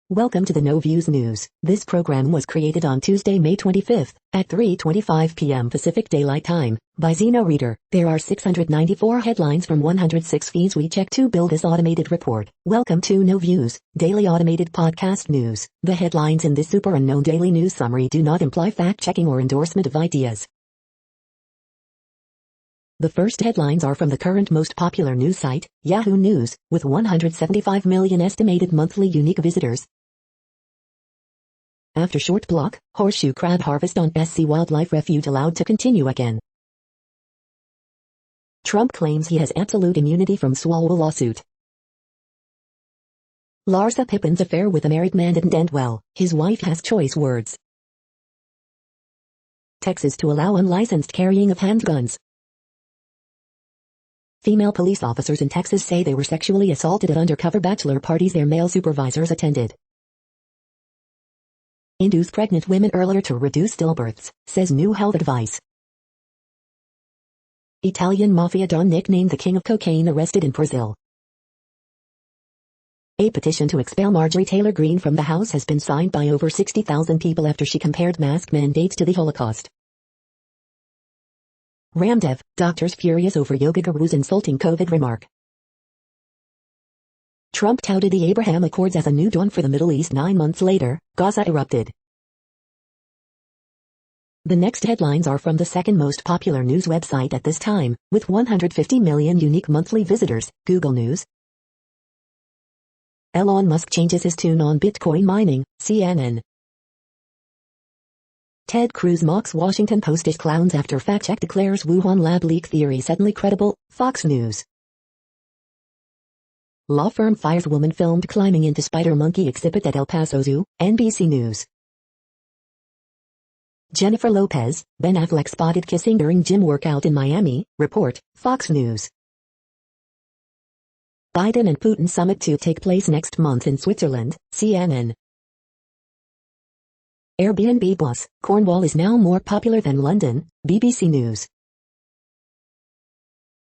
Welcome to the No Views News. This program was created on Tuesday, May 25th, at 3:25 p.m. Pacific Daylight Time, by Zeno Reader. There are 694 headlines from 106 feeds we check to build this automated report. Welcome to No Views, daily automated podcast news. The headlines in this super unknown daily news summary do not imply fact-checking or endorsement of ideas. The first headlines are from the current most popular news site, Yahoo News, with 175 million estimated monthly unique visitors. After short block, horseshoe crab harvest on SC Wildlife Refuge allowed to continue again. Trump claims he has absolute immunity from Swalwell lawsuit. Larsa Pippen's affair with a married man didn't end well. His wife has choice words. Texas to allow unlicensed carrying of handguns. Female police officers in Texas say they were sexually assaulted at undercover bachelor parties their male supervisors attended. Induce pregnant women earlier to reduce stillbirths, says new health advice. Italian mafia don nicknamed the king of cocaine arrested in Brazil. A petition to expel Marjorie Taylor Greene from the House has been signed by over 60,000 people after she compared mask mandates to the Holocaust. Ramdev, doctors furious over yoga guru's insulting COVID remark. Trump touted the Abraham Accords as a new dawn for the Middle East 9 months later, Gaza erupted. The next headlines are from the second most popular news website at this time, with 150 million unique monthly visitors, Google News. Elon Musk changes his tune on Bitcoin mining, CNN. Ted Cruz mocks Washington Post-ish clowns after fact-check declares Wuhan lab leak theory suddenly credible, Fox News. Law firm fires woman filmed climbing into spider monkey exhibit at El Paso Zoo, NBC News. Jennifer Lopez, Ben Affleck spotted kissing during gym workout in Miami, report, Fox News. Biden and Putin summit to take place next month in Switzerland, CNN. Airbnb boss, Cornwall is now more popular than London, BBC News.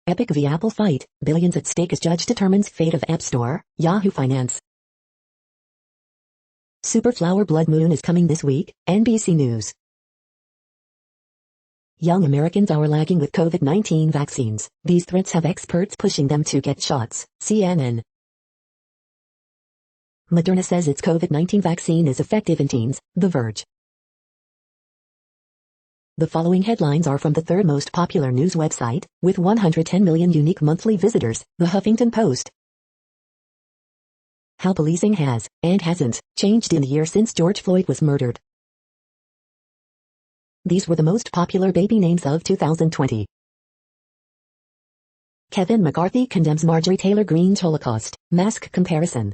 Epic v Apple fight, billions at stake as judge determines fate of App Store, Yahoo Finance. Superflower blood moon is coming this week, NBC News. Young Americans are lagging with COVID-19 vaccines. These threats have experts pushing them to get shots, CNN. Moderna says its COVID-19 vaccine is effective in teens, The Verge. The following headlines are from the third most popular news website, with 110 million unique monthly visitors, The Huffington Post. How policing has, and hasn't, changed in the year since George Floyd was murdered. These were the most popular baby names of 2020. Kevin McCarthy condemns Marjorie Taylor Greene's Holocaust, mask comparison.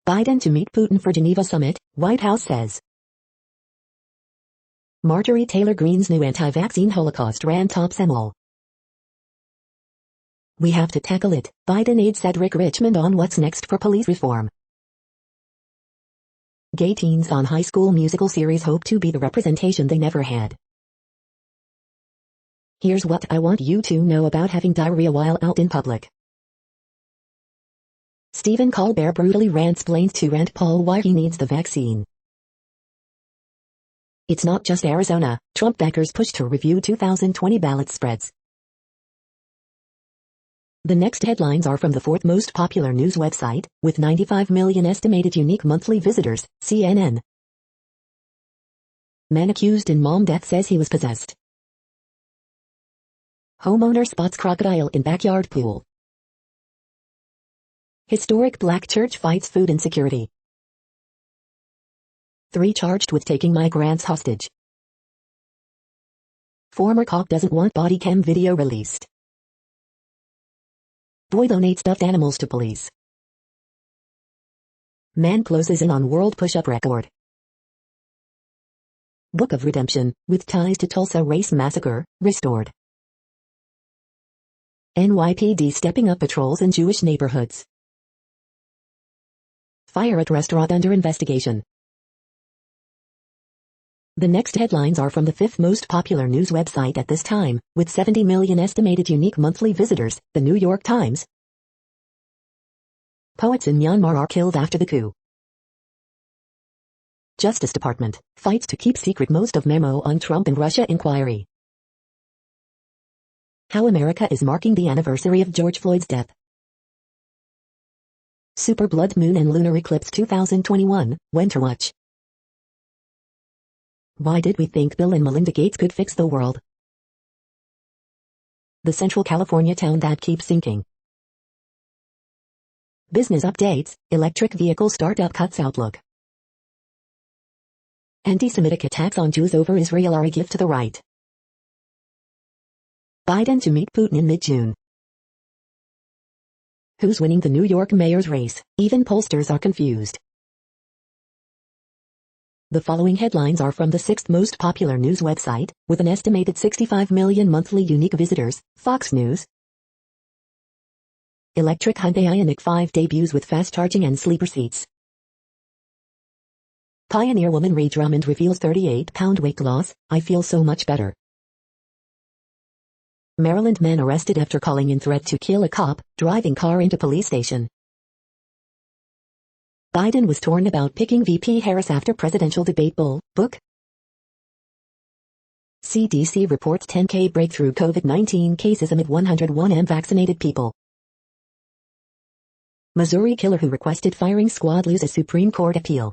Biden to meet Putin for Geneva summit, White House says. Marjorie Taylor Greene's new anti-vaccine Holocaust rant tops them all. We have to tackle it, Biden aide Cedric Richmond on what's next for police reform. Gay teens on High School Musical series hope to be the representation they never had. Here's what I want you to know about having diarrhea while out in public. Stephen Colbert brutally rant-splains to Rand Paul why he needs the vaccine. It's not just Arizona, Trump backers push to review 2020 ballot spreads. The next headlines are from the fourth most popular news website, with 95 million estimated unique monthly visitors, CNN. Man accused in mom death says he was possessed. Homeowner spots crocodile in backyard pool. Historic black church fights food insecurity. 3 charged with taking migrants hostage. Former cop doesn't want body cam video released. Boy donates stuffed animals to police. Man closes in on world push-up record. Book of Redemption, with ties to Tulsa race massacre, restored. NYPD stepping up patrols in Jewish neighborhoods. Fire at restaurant under investigation. The next headlines are from the fifth most popular news website at this time, with 70 million estimated unique monthly visitors, The New York Times. Poets in Myanmar are killed after the coup. Justice Department fights to keep secret most of memo on Trump and Russia inquiry. How America is marking the anniversary of George Floyd's death. Super blood moon and lunar eclipse 2021, when to watch. Why did we think Bill and Melinda Gates could fix the world? The Central California town that keeps sinking. Business updates, electric vehicle startup cuts outlook. Anti-Semitic attacks on Jews over Israel are a gift to the right. Biden to meet Putin in mid-June. Who's winning the New York mayor's race? Even pollsters are confused. The following headlines are from the 6th most popular news website, with an estimated 65 million monthly unique visitors, Fox News. Electric Hyundai Ioniq 5 debuts with fast charging and sleeper seats. Pioneer woman Ree Drummond reveals 38-pound weight loss, I feel so much better. Maryland man arrested after calling in threat to kill a cop, driving car into police station. Biden was torn about picking VP Harris after presidential debate book. CDC reports 10K breakthrough COVID-19 cases amid 101 unvaccinated people. Missouri killer who requested firing squad loses Supreme Court appeal.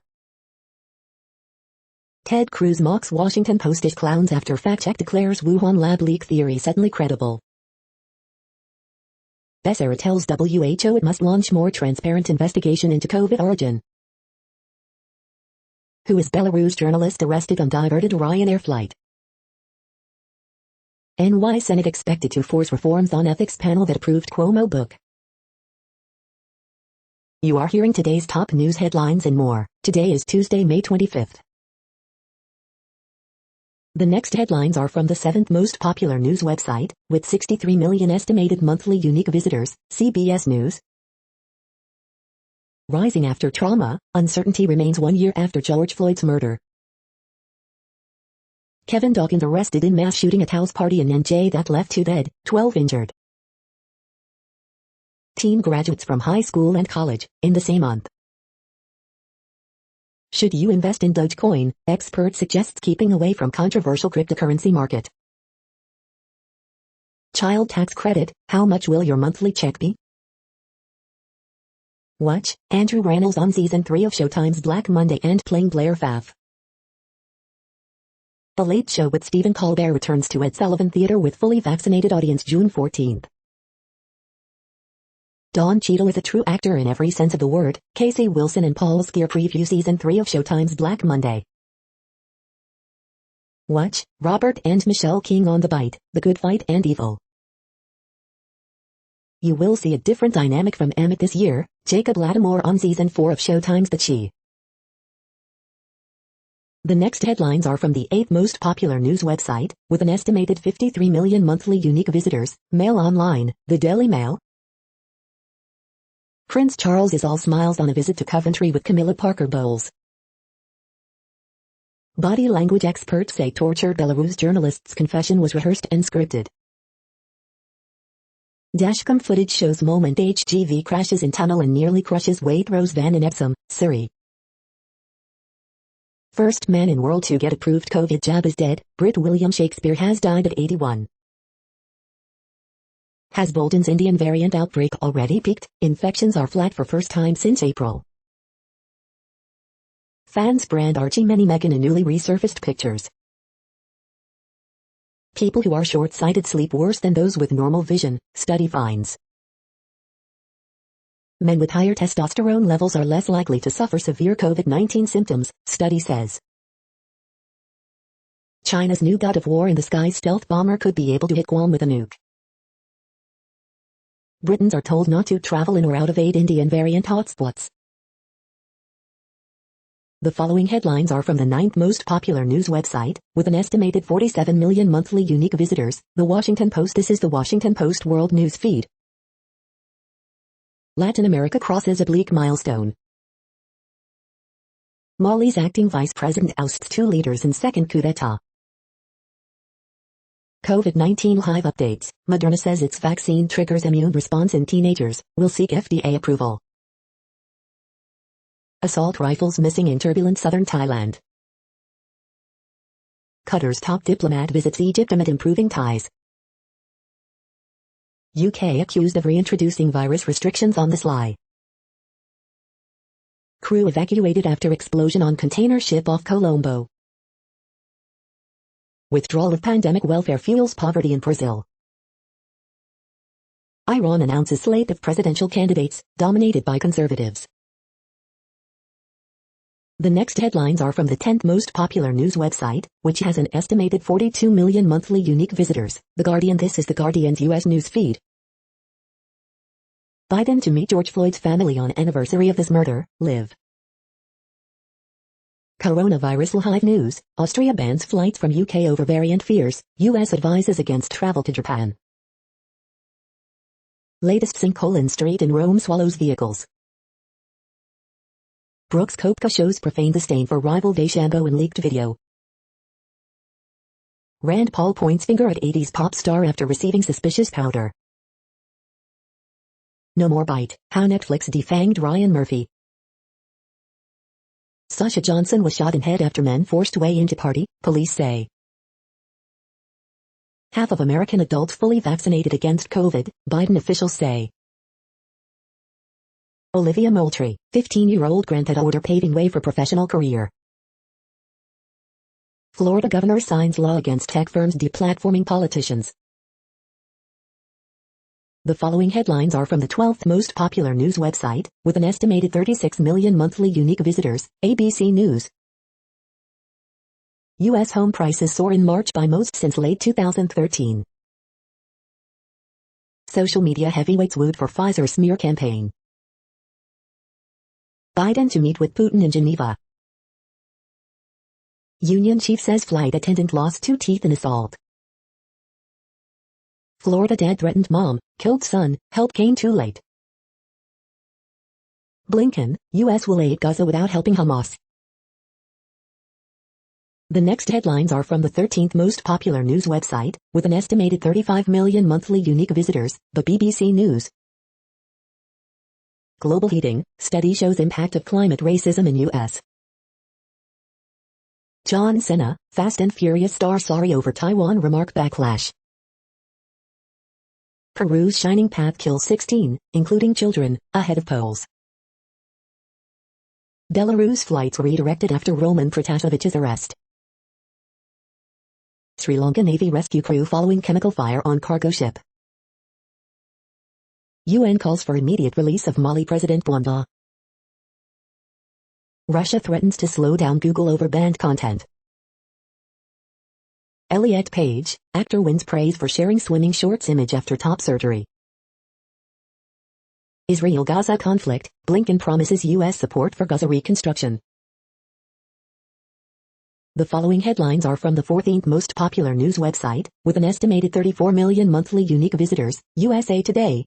Ted Cruz mocks Washington Post-ish clowns after fact-check declares Wuhan lab leak theory suddenly credible. Becerra tells WHO it must launch more transparent investigation into COVID origin. Who is Belarus journalist arrested on diverted Ryanair flight? NY Senate expected to force reforms on ethics panel that approved Cuomo book. You are hearing today's top news headlines and more. Today is Tuesday, May 25th. The next headlines are from the 7th most popular news website, with 63 million estimated monthly unique visitors, CBS News. Rising after trauma, uncertainty remains 1 year after George Floyd's murder. Kevin Dawkins arrested in mass shooting at house party in NJ that left 2 dead, 12 injured. Teen graduates from high school and college, in the same month. Should you invest in Dogecoin? Expert suggests keeping away from controversial cryptocurrency market. Child tax credit, how much will your monthly check be? Watch Andrew Rannells on season 3 of Showtime's Black Monday and playing Blair Pfaff. The Late Show with Stephen Colbert returns to Ed Sullivan Theater with fully vaccinated audience June 14th. Don Cheadle is a true actor in every sense of the word. Casey Wilson and Paul Skier preview season 3 of Showtime's Black Monday. Watch Robert and Michelle King on The Bite, The Good Fight and Evil. You will see a different dynamic from Emmett this year. Jacob Lattimore on season 4 of Showtime's The Chi. The next headlines are from the 8th most popular news website, with an estimated 53 million monthly unique visitors, Mail Online, The Daily Mail. Prince Charles is all smiles on a visit to Coventry with Camilla Parker Bowles. Body language experts say tortured Belarus journalist's confession was rehearsed and scripted. Dashcam footage shows moment HGV crashes in tunnel and nearly crushes Waitrose van in Epsom, Surrey. First man in world to get approved COVID jab is dead. Brit William Shakespeare has died at 81. Has Bolton's Indian variant outbreak already peaked? Infections are flat for first time since April. Fans brand Archie many Meghan in newly resurfaced pictures. People who are short-sighted sleep worse than those with normal vision, study finds. Men with higher testosterone levels are less likely to suffer severe COVID-19 symptoms, study says. China's new God of War in the Sky stealth bomber could be able to hit Guam with a nuke. Britons are told not to travel in or out of 8 Indian variant hotspots. The following headlines are from the 9th most popular news website, with an estimated 47 million monthly unique visitors, The Washington Post. This is The Washington Post World News Feed. Latin America crosses a bleak milestone. Mali's acting vice president ousts 2 leaders in second coup d'etat. COVID-19 live updates. Moderna says its vaccine triggers immune response in teenagers, will seek FDA approval. Assault rifles missing in turbulent southern Thailand. Qatar's top diplomat visits Egypt amid improving ties. UK accused of reintroducing virus restrictions on the sly. Crew evacuated after explosion on container ship off Colombo. Withdrawal of pandemic welfare fuels poverty in Brazil. Iran announces slate of presidential candidates, dominated by conservatives. The next headlines are from the 10th most popular news website, which has an estimated 42 million monthly unique visitors, The Guardian. This is The Guardian's U.S. news feed. Biden to meet George Floyd's family on anniversary of his murder, live. Coronavirus live news, Austria bans flights from UK over variant fears, US advises against travel to Japan. Latest sinkhole in street in Rome swallows vehicles. Brooks Koepka shows profane disdain for rival Deschambault in leaked video. Rand Paul points finger at 80s pop star after receiving suspicious powder. No more bite, how Netflix defanged Ryan Murphy. Sasha Johnson was shot in head after men forced way into party, police say. Half of American adults fully vaccinated against COVID, Biden officials say. Olivia Moultrie, 15-year-old granted order paving way for professional career. Florida governor signs law against tech firms deplatforming politicians. The following headlines are from the 12th most popular news website, with an estimated 36 million monthly unique visitors, ABC News. U.S. home prices soar in March by most since late 2013. Social media heavyweights wooed for Pfizer smear campaign. Biden to meet with Putin in Geneva. Union chief says flight attendant lost 2 teeth in assault. Florida dad threatened mom, killed son, help came too late. Blinken, U.S. will aid Gaza without helping Hamas. The next headlines are from the 13th most popular news website, with an estimated 35 million monthly unique visitors, the BBC News. Global heating, study shows impact of climate racism in U.S. John Cena, Fast and Furious star sorry over Taiwan remark backlash. Peru's shining path kills 16, including children, ahead of polls. Belarus flights redirected after Roman Protasievich's arrest. Sri Lanka Navy rescue crew following chemical fire on cargo ship. UN calls for immediate release of Mali President Bonda. Russia threatens to slow down Google over banned content. Elliot Page, actor wins praise for sharing swimming shorts image after top surgery. Israel-Gaza conflict, Blinken promises U.S. support for Gaza reconstruction. The following headlines are from the 14th most popular news website, with an estimated 34 million monthly unique visitors, USA Today.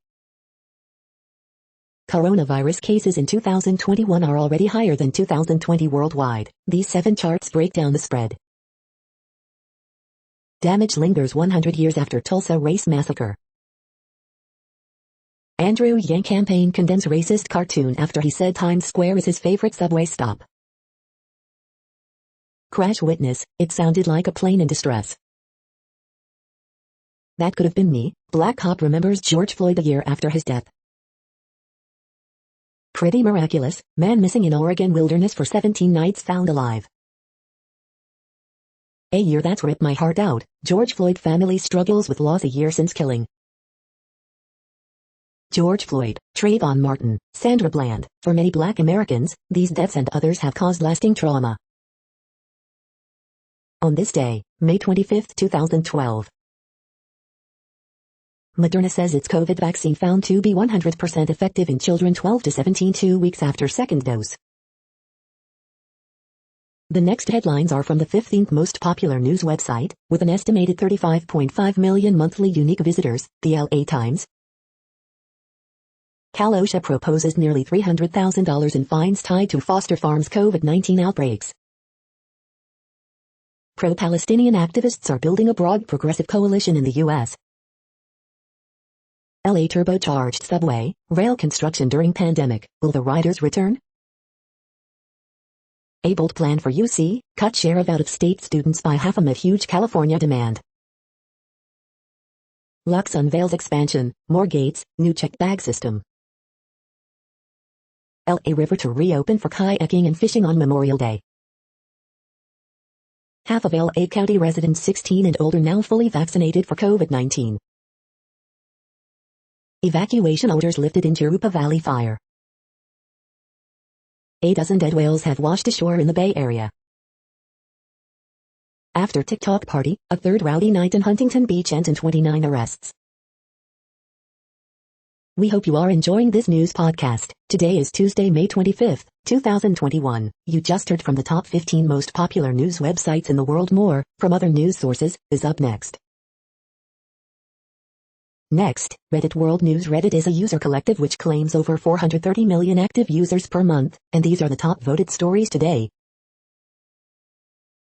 Coronavirus cases in 2021 are already higher than 2020 worldwide. These 7 charts break down the spread. Damage lingers 100 years after Tulsa race massacre. Andrew Yang campaign condemns racist cartoon after he said Times Square is his favorite subway stop. Crash witness, it sounded like a plane in distress. That could have been me. Black cop remembers George Floyd a year after his death. Pretty miraculous, man missing in Oregon wilderness for 17 nights found alive. A year that's ripped my heart out, George Floyd family struggles with loss a year since killing. George Floyd, Trayvon Martin, Sandra Bland, for many Black Americans, these deaths and others have caused lasting trauma. On this day, May 25, 2012. Moderna says its COVID vaccine found to be 100% effective in children 12 to 17 2 weeks after second dose. The next headlines are from the 15th most popular news website, with an estimated 35.5 million monthly unique visitors, the LA Times. Cal OSHA proposes nearly $300,000 in fines tied to foster farms' COVID-19 outbreaks. Pro-Palestinian activists are building a broad progressive coalition in the U.S. LA turbocharged subway, rail construction during pandemic, will the riders return? A bold plan for UC, cut share of out-of-state students by half amid huge California demand. Lux unveils expansion, more gates, new check bag system. LA River to reopen for kayaking and fishing on Memorial Day. Half of LA County residents 16 and older now fully vaccinated for COVID-19. Evacuation orders lifted in Jurupa Valley fire. A dozen dead whales have washed ashore in the Bay Area. After TikTok party, a third rowdy night in Huntington Beach ends in 29 arrests. We hope you are enjoying this news podcast. Today is Tuesday, May 25th, 2021. You just heard from the top 15 most popular news websites in the world. More, from other news sources, is up next. Next, Reddit World News. Reddit is a user collective which claims over 430 million active users per month, and these are the top voted stories today.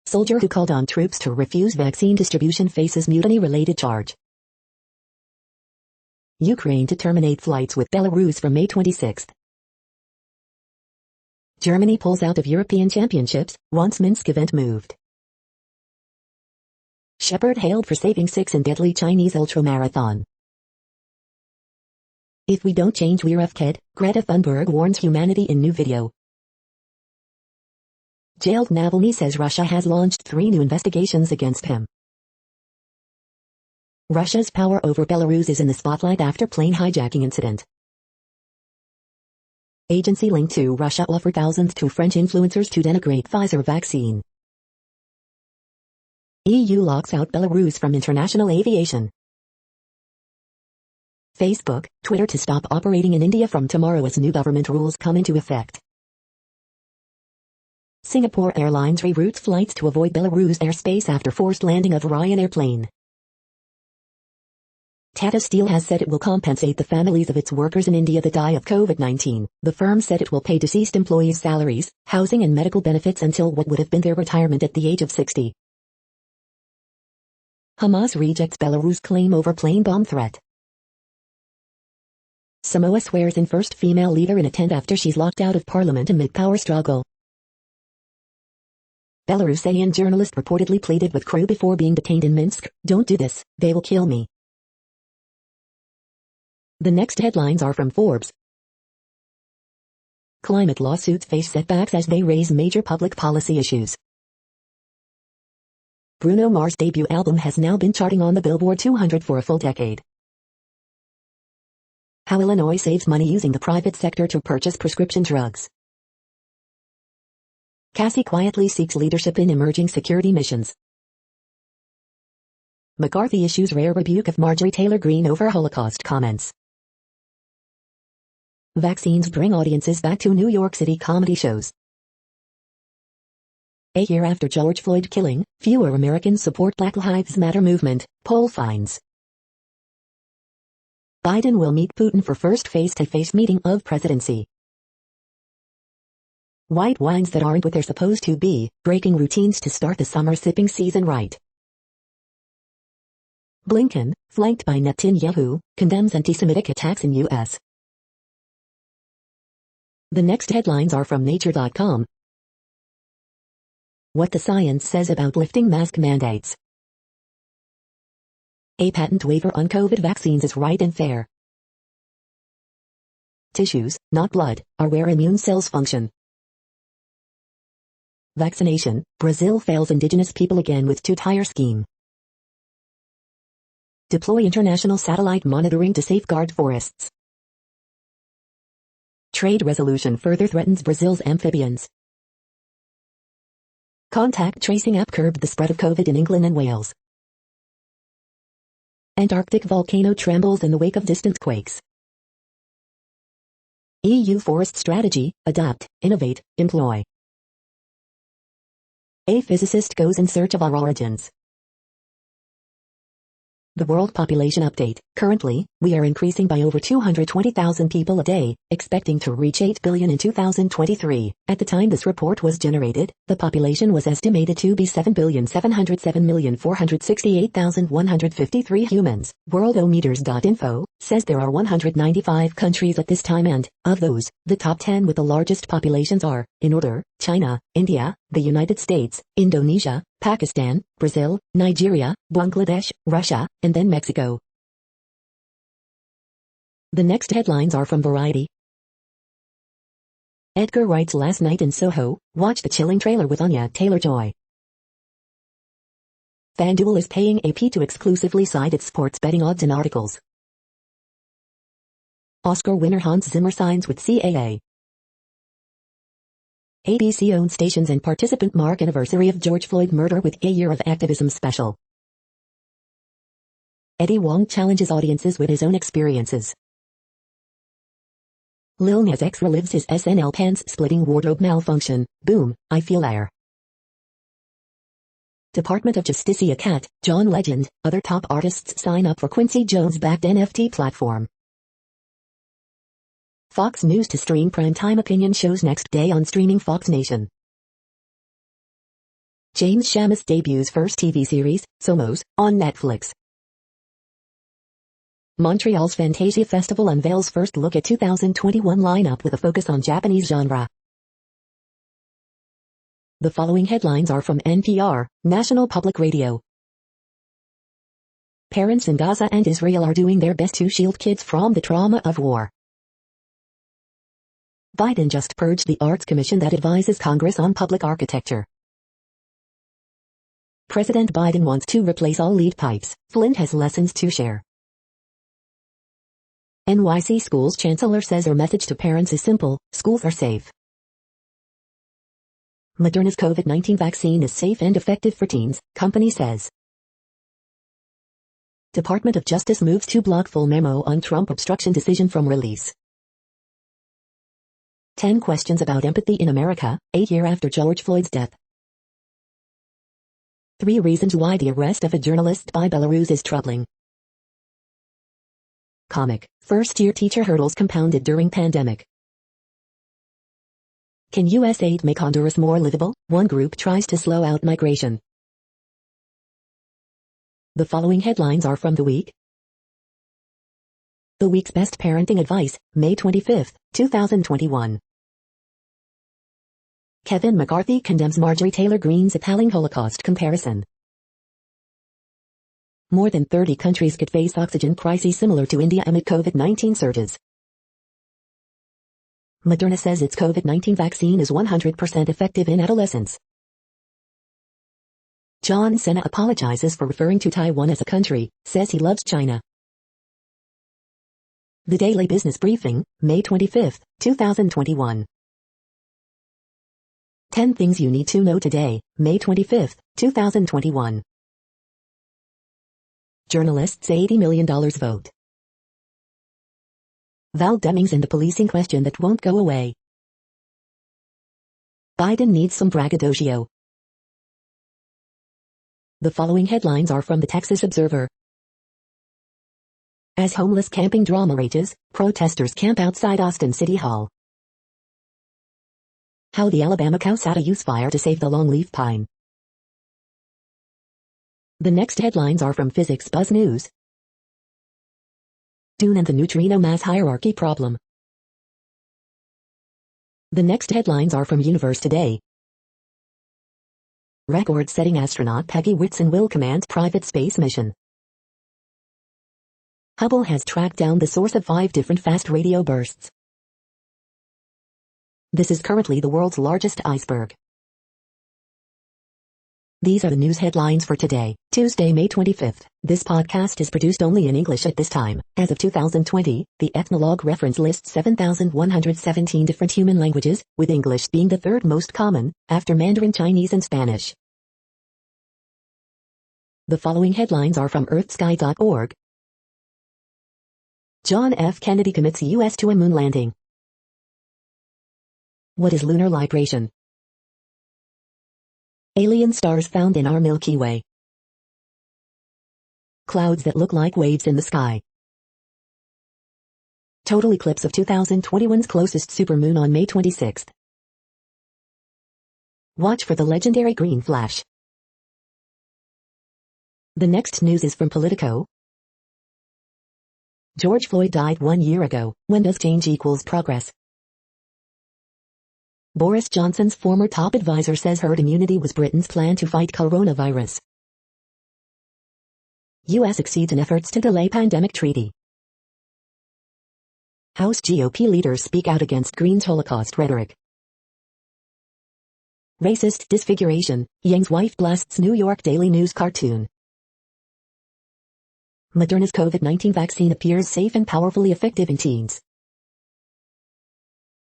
Soldier who called on troops to refuse vaccine distribution faces mutiny-related charge. Ukraine to terminate flights with Belarus from May 26. Germany pulls out of European Championships, wants Minsk event moved. Shepard hailed for saving 6 in deadly Chinese ultramarathon. If we don't change we're FKed, Greta Thunberg warns humanity in new video. Jailed Navalny says Russia has launched 3 new investigations against him. Russia's power over Belarus is in the spotlight after plane hijacking incident. Agency linked to Russia offered thousands to French influencers to denigrate Pfizer vaccine. EU locks out Belarus from international aviation. Facebook, Twitter to stop operating in India from tomorrow as new government rules come into effect. Singapore Airlines reroutes flights to avoid Belarus airspace after forced landing of Ryanair airplane. Tata Steel has said it will compensate the families of its workers in India that die of COVID-19. The firm said it will pay deceased employees' salaries, housing and medical benefits until what would have been their retirement at the age of 60. Hamas rejects Belarus claim over plane bomb threat. Samoa swears in first female leader in a tent after she's locked out of parliament amid power struggle. Belarusian journalist reportedly pleaded with crew before being detained in Minsk, "Don't do this, they will kill me." The next headlines are from Forbes. Climate lawsuits face setbacks as they raise major public policy issues. Bruno Mars' debut album has now been charting on the Billboard 200 for a full decade. How Illinois saves money using the private sector to purchase prescription drugs. Cassie quietly seeks leadership in emerging security missions. McCarthy issues rare rebuke of Marjorie Taylor Greene over Holocaust comments. Vaccines bring audiences back to New York City comedy shows. A year after George Floyd killing, fewer Americans support Black Lives Matter movement, poll finds. Biden will meet Putin for first face-to-face meeting of presidency. White wines that aren't what they're supposed to be, breaking routines to start the summer sipping season right. Blinken, flanked by Netanyahu, condemns anti-Semitic attacks in U.S. The next headlines are from Nature.com. What the science says about lifting mask mandates. A patent waiver on COVID vaccines is right and fair. Tissues, not blood, are where immune cells function. Vaccination, Brazil fails indigenous people again with two-tier scheme. Deploy international satellite monitoring to safeguard forests. Trade resolution further threatens Brazil's amphibians. Contact tracing app curbed the spread of COVID in England and Wales. Antarctic volcano trembles in the wake of distant quakes. EU forest strategy, adapt, innovate, employ. A physicist goes in search of our origins. The World Population Update. Currently, we are increasing by over 220,000 people a day, expecting to reach 8 billion in 2023. At the time this report was generated, the population was estimated to be 7,707,468,153 humans. Worldometers.info says there are 195 countries at this time and, of those, the top 10 with the largest populations are, in order, China, India, the United States, Indonesia, Pakistan, Brazil, Nigeria, Bangladesh, Russia, and then Mexico. The next headlines are from Variety. Edgar writes last night in Soho, watch the chilling trailer with Anya Taylor-Joy. FanDuel is paying AP to exclusively cite its sports betting odds in articles. Oscar winner Hans Zimmer signs with CAA. ABC-owned stations and participant mark anniversary of George Floyd murder with a year of activism special. Eddie Wong challenges audiences with his own experiences. Lil Nas X relives his SNL pants-splitting wardrobe malfunction. Boom, I feel air. Department of Justicia Cat, John Legend, other top artists sign up for Quincy Jones-backed NFT platform. Fox News to stream primetime opinion shows next day on streaming Fox Nation. James Shammas debuts first TV series, Somos, on Netflix. Montreal's Fantasia Festival unveils first look at 2021 lineup with a focus on Japanese genre. The following headlines are from NPR, National Public Radio. Parents in Gaza and Israel are doing their best to shield kids from the trauma of war. Biden just purged the Arts Commission that advises Congress on public architecture. President Biden wants to replace all lead pipes. Flint has lessons to share. NYC Schools Chancellor says her message to parents is simple, schools are safe. Moderna's COVID-19 vaccine is safe and effective for teens, company says. Department of Justice moves to block full memo on Trump obstruction decision from release. 10 questions about empathy in America, a year after George Floyd's death. 3 reasons why the arrest of a journalist by Belarus is troubling. Comic, first-year teacher hurdles compounded during pandemic. Can U.S. aid make Honduras more livable? One group tries to slow out migration. The following headlines are from The Week. The Week's Best Parenting Advice, May 25, 2021. Kevin McCarthy condemns Marjorie Taylor Greene's appalling Holocaust comparison. More than 30 countries could face oxygen crises similar to India amid COVID-19 surges. Moderna says its COVID-19 vaccine is 100% effective in adolescents. John Cena apologizes for referring to Taiwan as a country, says he loves China. The Daily Business Briefing, May 25, 2021. 10 things you need to know today, May 25, 2021. Journalists $80 million vote. Val Demings and the policing question that won't go away. Biden needs some braggadocio. The following headlines are from the Texas Observer. As homeless camping drama rages, protesters camp outside Austin City Hall. How the Alabama cow sat a use fire to save the longleaf pine. The next headlines are from Physics Buzz News. Dune and the neutrino mass hierarchy problem. The next headlines are from Universe Today. Record-setting astronaut Peggy Whitson will command private space mission. Hubble has tracked down the source of 5 different fast radio bursts. This is currently the world's largest iceberg. These are the news headlines for today, Tuesday, May 25th. This podcast is produced only in English at this time. As of 2020, the Ethnologue reference lists 7,117 different human languages, with English being the 3rd most common, after Mandarin Chinese and Spanish. The following headlines are from earthsky.org. John F. Kennedy commits U.S. to a moon landing. What is lunar libration? Alien stars found in our Milky Way. Clouds that look like waves in the sky. Total eclipse of 2021's closest supermoon on May 26. Watch for the legendary green flash. The next news is from Politico. George Floyd died 1 year ago. When does change equals progress? Boris Johnson's former top advisor says herd immunity was Britain's plan to fight coronavirus. U.S. exceeds in efforts to delay pandemic treaty. House GOP leaders speak out against Green's Holocaust rhetoric. Racist disfiguration, Yang's wife blasts New York Daily News cartoon. Moderna's COVID-19 vaccine appears safe and powerfully effective in teens.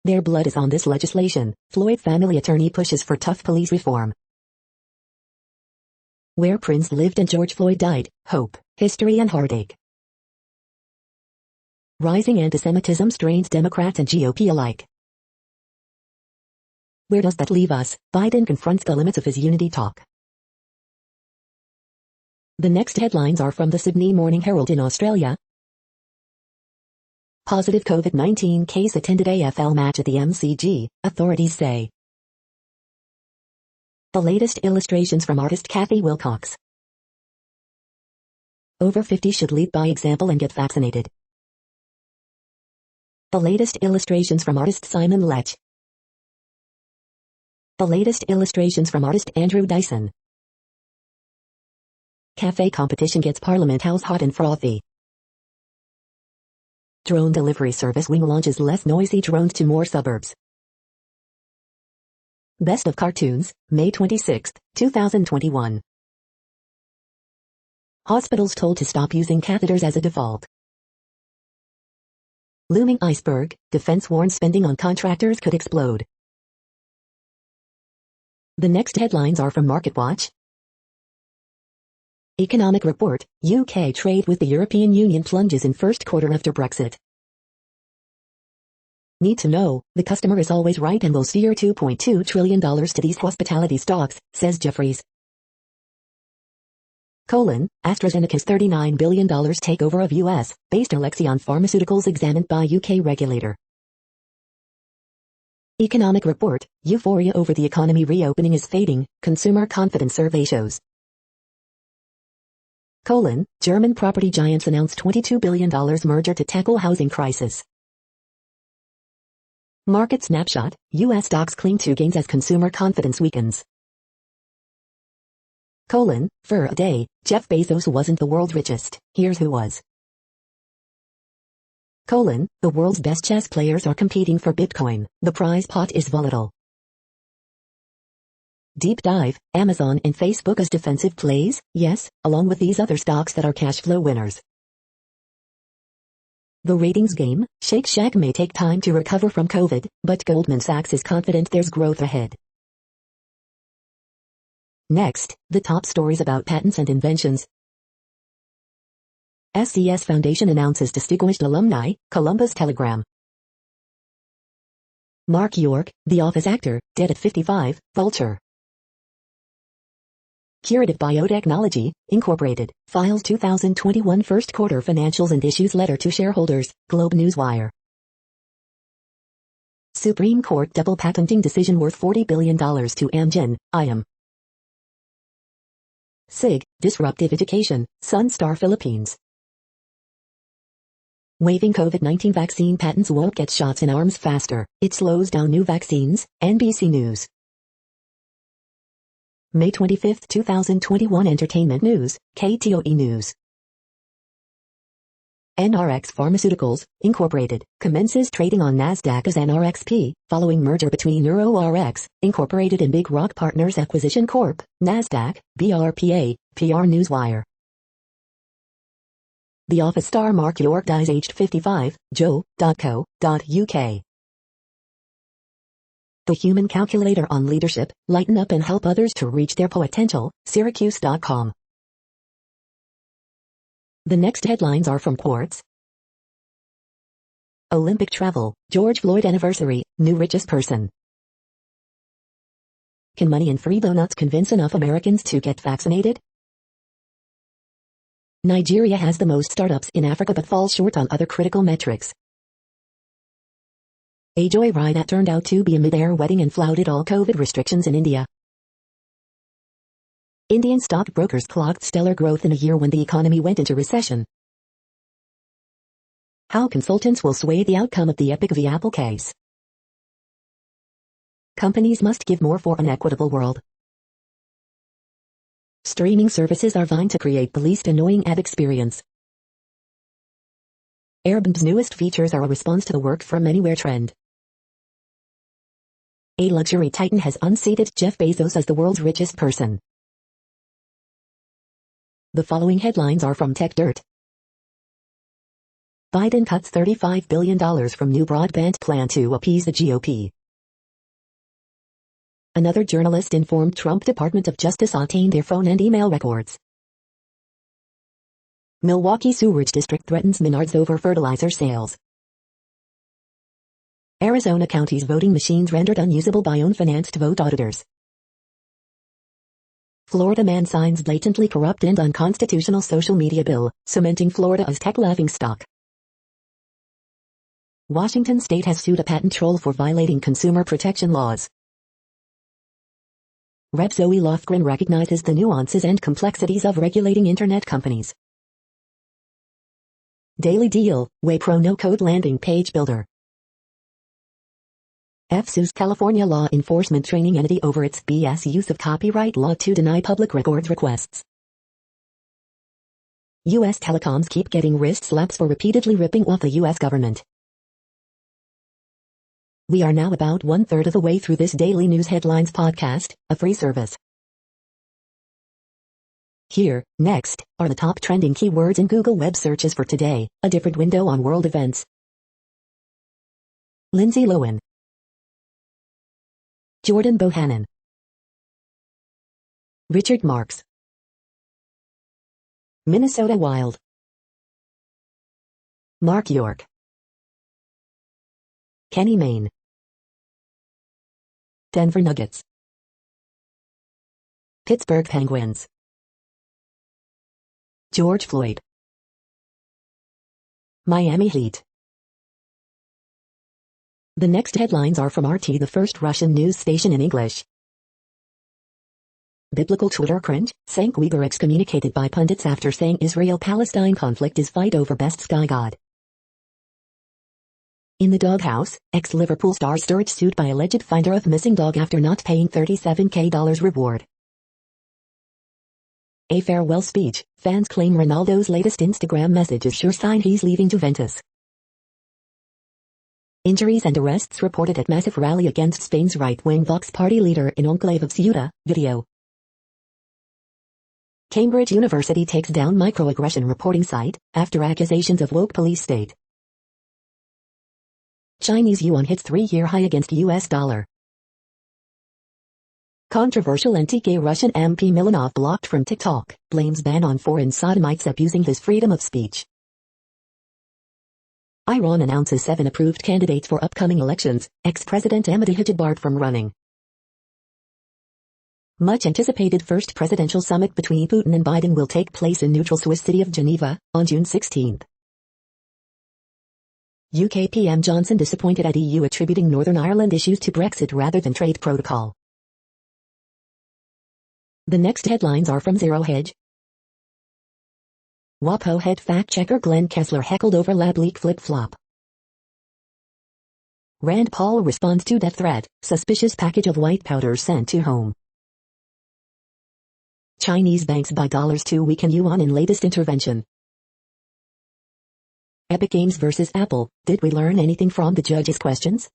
Their blood is on this legislation. Floyd family attorney pushes for tough police reform. Where Prince lived and George Floyd died, hope, history and heartache. Rising anti-Semitism strains Democrats and GOP alike. Where does that leave us? Biden confronts the limits of his unity talk. The next headlines are from the Sydney Morning Herald in Australia. Positive COVID-19 case attended AFL match at the MCG, authorities say. The latest illustrations from artist Kathy Wilcox. Over 50 should lead by example and get vaccinated. The latest illustrations from artist Simon Lech. The latest illustrations from artist Andrew Dyson. Cafe competition gets Parliament House hot and frothy. Drone delivery service Wing launches less noisy drones to more suburbs. Best of cartoons, May 26, 2021. Hospitals told to stop using catheters as a default. Looming iceberg, defense warns spending on contractors could explode. The next headlines are from MarketWatch. Economic report, UK trade with the European Union plunges in first quarter after Brexit. Need to know, the customer is always right and will steer $2.2 trillion to these hospitality stocks, says Jefferies. AstraZeneca's $39 billion takeover of US-based Alexion Pharmaceuticals examined by UK regulator. Economic report, euphoria over the economy reopening is fading, consumer confidence survey shows. German property giants announce $22 billion merger to tackle housing crisis. Market snapshot, U.S. stocks cling to gains as consumer confidence weakens. For a day, Jeff Bezos wasn't the world's richest, here's who was. The world's best chess players are competing for Bitcoin, the prize pot is volatile. Deep dive, Amazon and Facebook as defensive plays, yes, along with these other stocks that are cash flow winners. The ratings game, Shake Shack may take time to recover from COVID, but Goldman Sachs is confident there's growth ahead. Next, the top stories about patents and inventions. SCS Foundation announces distinguished alumni, Columbus Telegram. Mark York, The Office actor, dead at 55, Vulture. Curative Biotechnology, Incorporated, files 2021 first quarter financials and issues letter to shareholders, Globe Newswire. Supreme Court double patenting decision worth $40 billion to Amgen, IM. SIG, Disruptive Education, Sunstar Philippines. Waiving COVID-19 vaccine patents won't get shots in arms faster, it slows down new vaccines, NBC News. May 25, 2021 Entertainment News, KTOE News. NRx Pharmaceuticals, Incorporated, commences trading on NASDAQ as NRXP, following merger between NeuroRx, Incorporated and Big Rock Partners Acquisition Corp., NASDAQ, BRPA, PR Newswire. The Office star Mark York dies aged 55, joe.co.uk. The Human Calculator on Leadership, lighten up and help others to reach their potential, Syracuse.com. The next headlines are from Quartz. Olympic travel, George Floyd anniversary, new richest person. Can money and free donuts convince enough Americans to get vaccinated? Nigeria has the most startups in Africa but falls short on other critical metrics. A joyride that turned out to be a mid-air wedding and flouted all COVID restrictions in India. Indian stockbrokers clocked stellar growth in a year when the economy went into recession. How consultants will sway the outcome of the Epic v. Apple case. Companies must give more for an equitable world. Streaming services are vying to create the least annoying ad experience. Airbnb's newest features are a response to the work from anywhere trend. A luxury titan has unseated Jeff Bezos as the world's richest person. The following headlines are from TechDirt. Biden cuts $35 billion from new broadband plan to appease the GOP. Another journalist informed Trump Department of Justice obtained their phone and email records. Milwaukee Sewerage District threatens Menards over fertilizer sales. Arizona county's voting machines rendered unusable by unfinanced vote auditors. Florida man signs blatantly corrupt and unconstitutional social media bill, cementing Florida as tech laughingstock. Washington state has sued a patent troll for violating consumer protection laws. Rep. Zoe Lofgren recognizes the nuances and complexities of regulating internet companies. Daily Deal, Waypro no-code landing page builder. FSU's California law enforcement training entity over its BS use of copyright law to deny public records requests. U.S. telecoms keep getting wrist slaps for repeatedly ripping off the U.S. government. We are now about 1/3 of the way through this daily news headlines podcast, a free service. Here, next, are the top trending keywords in Google web searches for today, a different window on world events. Lindsay Lohan. Jordan Bohannon. Richard Marx. Minnesota Wild. Mark York. Kenny Mayne. Denver Nuggets. Pittsburgh Penguins. George Floyd. Miami Heat. The next headlines are from RT, the first Russian news station in English. Biblical Twitter cringe, Sank Uyghur excommunicated by pundits after saying Israel-Palestine conflict is fight over best sky god. In the doghouse, ex-Liverpool star Sturridge sued by alleged finder of missing dog after not paying $37K reward. A farewell speech, fans claim Ronaldo's latest Instagram message is sure sign he's leaving Juventus. Injuries and arrests reported at massive rally against Spain's right-wing Vox Party leader in Enclave of Ceuta, video. Cambridge University takes down microaggression reporting site, after accusations of woke police state. Chinese yuan hits 3-year high against US dollar. Controversial anti-gay Russian MP Milanov blocked from TikTok, blames ban on foreign sodomites abusing his freedom of speech. Iran announces 7 approved candidates for upcoming elections, ex-President Ahmadinejad from running. Much anticipated first presidential summit between Putin and Biden will take place in neutral Swiss city of Geneva, on June 16. UK PM Johnson disappointed at EU attributing Northern Ireland issues to Brexit rather than trade protocol. The next headlines are from Zero Hedge. WAPO head fact-checker Glenn Kessler heckled over lab leak flip-flop. Rand Paul responds to death threat, suspicious package of white powder sent to home. Chinese banks buy dollars to weaken yuan in latest intervention. Epic Games vs Apple, did we learn anything from the judges' questions?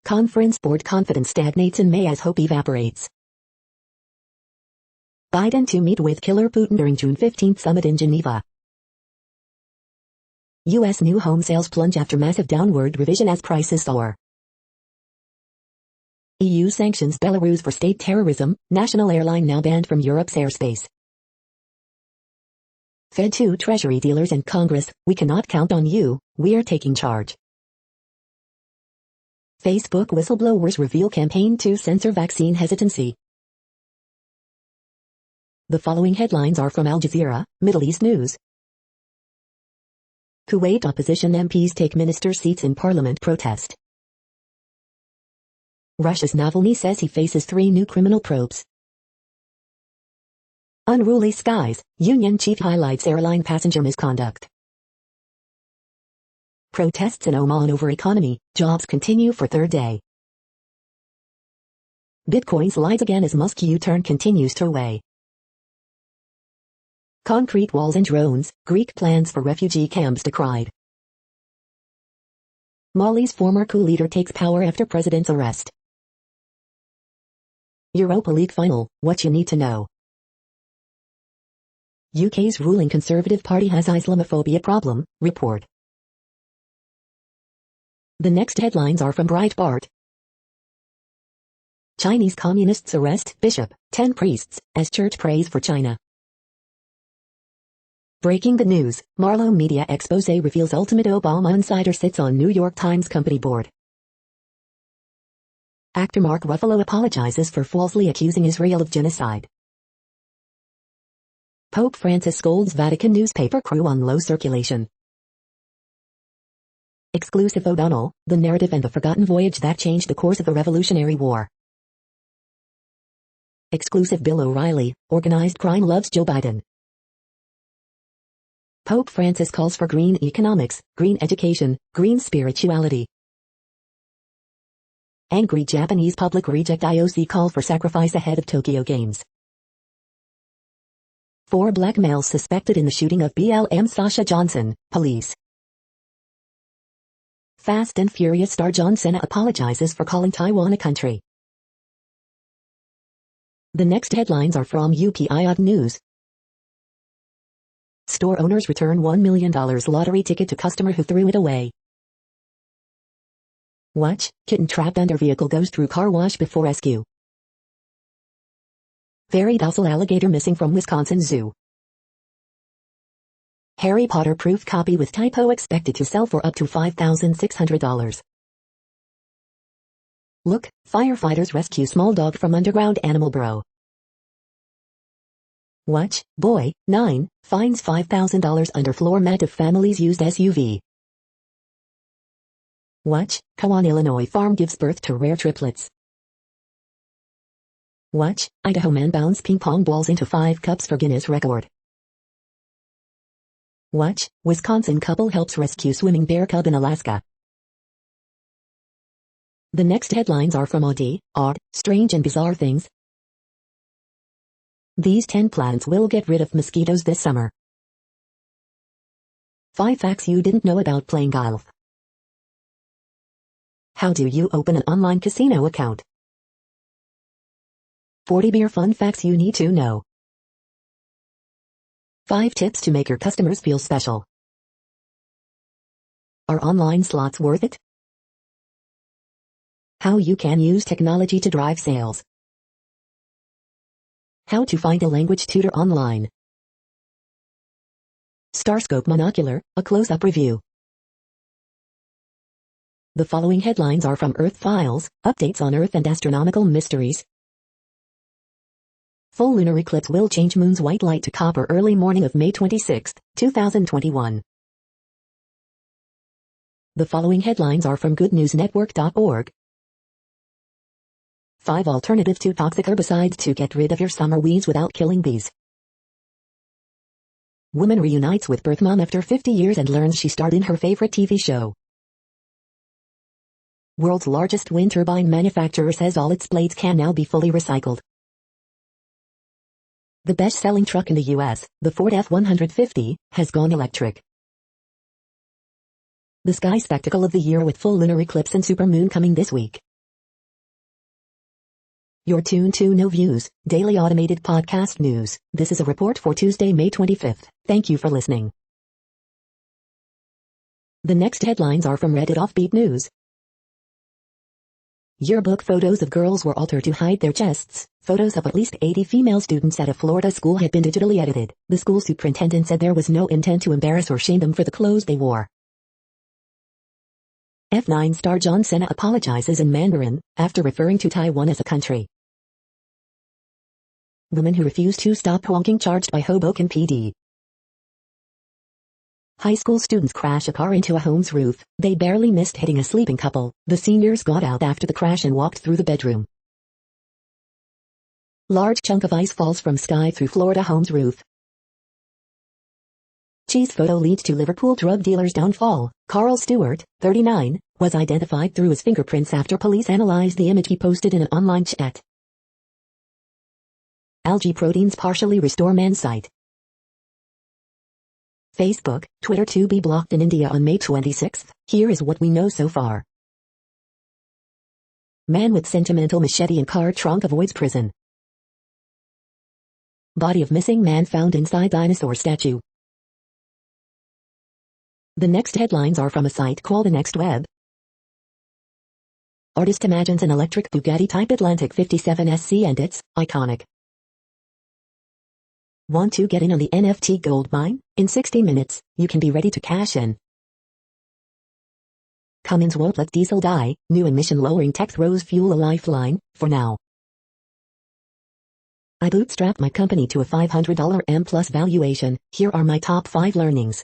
Conference board confidence stagnates in May as hope evaporates. Biden to meet with killer Putin during June 15 summit in Geneva. U.S. new home sales plunge after massive downward revision as prices soar. EU sanctions Belarus for state terrorism, national airline now banned from Europe's airspace. Fed to Treasury dealers and Congress, we cannot count on you, we're taking charge. Facebook whistleblowers reveal campaign to censor vaccine hesitancy. The following headlines are from Al Jazeera, Middle East News. Kuwait opposition MPs take minister seats in parliament protest. Russia's Navalny says he faces 3 new criminal probes. Unruly skies, Union chief highlights airline passenger misconduct. Protests in Oman over economy, jobs continue for third day. Bitcoin slides again as Musk U-turn continues to weigh. Concrete walls and drones, Greek plans for refugee camps decried. Mali's former coup leader takes power after president's arrest. Europa League final, what you need to know. UK's ruling Conservative Party has Islamophobia problem, report. The next headlines are from Breitbart. Chinese communists arrest bishop, 10 priests, as church prays for China. Breaking the news, Marlowe Media expose reveals ultimate Obama insider sits on New York Times company board. Actor Mark Ruffalo apologizes for falsely accusing Israel of genocide. Pope Francis scolds Vatican newspaper crew on low circulation. Exclusive O'Donnell, the narrative and the forgotten voyage that changed the course of the Revolutionary War. Exclusive Bill O'Reilly, organized crime loves Joe Biden. Pope Francis calls for green economics, green education, green spirituality. Angry Japanese public reject IOC call for sacrifice ahead of Tokyo Games. 4 black males suspected in the shooting of BLM Sasha Johnson, police. Fast and Furious star John Cena apologizes for calling Taiwan a country. The next headlines are from UPI News. Store owners return $1 million lottery ticket to customer who threw it away. Watch, kitten trapped under vehicle goes through car wash before rescue. Very docile alligator missing from Wisconsin Zoo. Harry Potter proof copy with typo expected to sell for up to $5,600. Look, firefighters rescue small dog from underground animal burrow. Watch, boy, 9, finds $5,000 under floor mat of family's used SUV. Watch, Kawan, Illinois farm gives birth to rare triplets. Watch, Idaho man bounce ping pong balls into 5 cups for Guinness record. Watch, Wisconsin couple helps rescue swimming bear cub in Alaska. The next headlines are from Odd, Strange and Bizarre Things. These 10 plants will get rid of mosquitoes this summer. 5 facts you didn't know about playing golf. How do you open an online casino account? 40 beer fun facts you need to know. 5 tips to make your customers feel special. Are online slots worth it? How you can use technology to drive sales. How to find a language tutor online. Starscope Monocular, a close-up review. The following headlines are from Earth Files, updates on Earth and astronomical mysteries. Full lunar eclipse will change moon's white light to copper early morning of May 26, 2021. The following headlines are from goodnewsnetwork.org. 5 alternatives to toxic herbicides to get rid of your summer weeds without killing bees. Woman reunites with birth mom after 50 years and learns she starred in her favorite TV show. World's largest wind turbine manufacturer says all its blades can now be fully recycled. The best-selling truck in the U.S., the Ford F-150, has gone electric. The sky spectacle of the year with full lunar eclipse and supermoon coming this week. You're tuned to No Views, daily automated podcast news. This is a report for Tuesday, May 25th. Thank you for listening. The next headlines are from Reddit Offbeat News. Yearbook photos of girls were altered to hide their chests. Photos of at least 80 female students at a Florida school had been digitally edited. The school superintendent said there was no intent to embarrass or shame them for the clothes they wore. F9 star John Cena apologizes in Mandarin after referring to Taiwan as a country. Woman who refused to stop honking charged by Hoboken PD. High school students crash a car into a home's roof. They barely missed hitting a sleeping couple. The seniors got out after the crash and walked through the bedroom. Large chunk of ice falls from sky through Florida home's roof. Cheese photo leads to Liverpool drug dealer's downfall. Carl Stewart, 39, was identified through his fingerprints after police analyzed the image he posted in an online chat. Algae proteins partially restore man's sight. Facebook, Twitter to be blocked in India on May 26. Here is what we know so far. Man with sentimental machete in car trunk avoids prison. Body of missing man found inside dinosaur statue. The next headlines are from a site called The Next Web. Artist imagines an electric Bugatti Type Atlantic 57 SC and it's iconic. Want to get in on the NFT gold mine? In 60 minutes, you can be ready to cash in. Cummins won't let diesel die. New emission-lowering tech throws fuel a lifeline, for now. I bootstrapped my company to a $500 M+ valuation. Here are my top 5 learnings.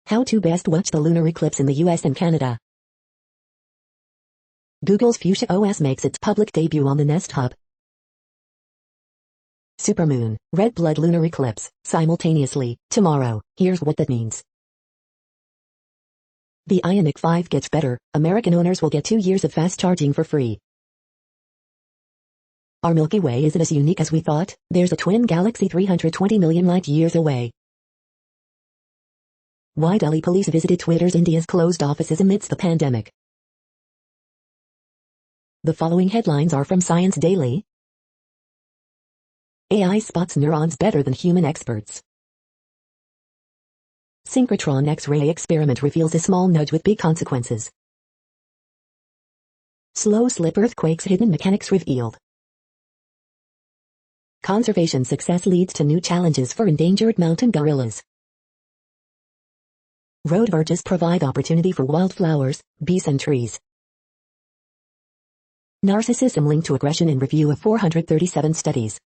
How to best watch the lunar eclipse in the US and Canada. Google's Fuchsia OS makes its public debut on the Nest Hub. Supermoon, red blood lunar eclipse, simultaneously, tomorrow. Here's what that means. The Ioniq 5 gets better. American owners will get 2 years of fast charging for free. Our Milky Way isn't as unique as we thought. There's a twin galaxy 320 million light-years away. Why Delhi police visited Twitter's India's closed offices amidst the pandemic. The following headlines are from Science Daily. AI spots neurons better than human experts. Synchrotron X-ray experiment reveals a small nudge with big consequences. Slow slip earthquakes hidden mechanics revealed. Conservation success leads to new challenges for endangered mountain gorillas. Road verges provide opportunity for wildflowers, bees and trees. Narcissism linked to aggression in review of 437 studies.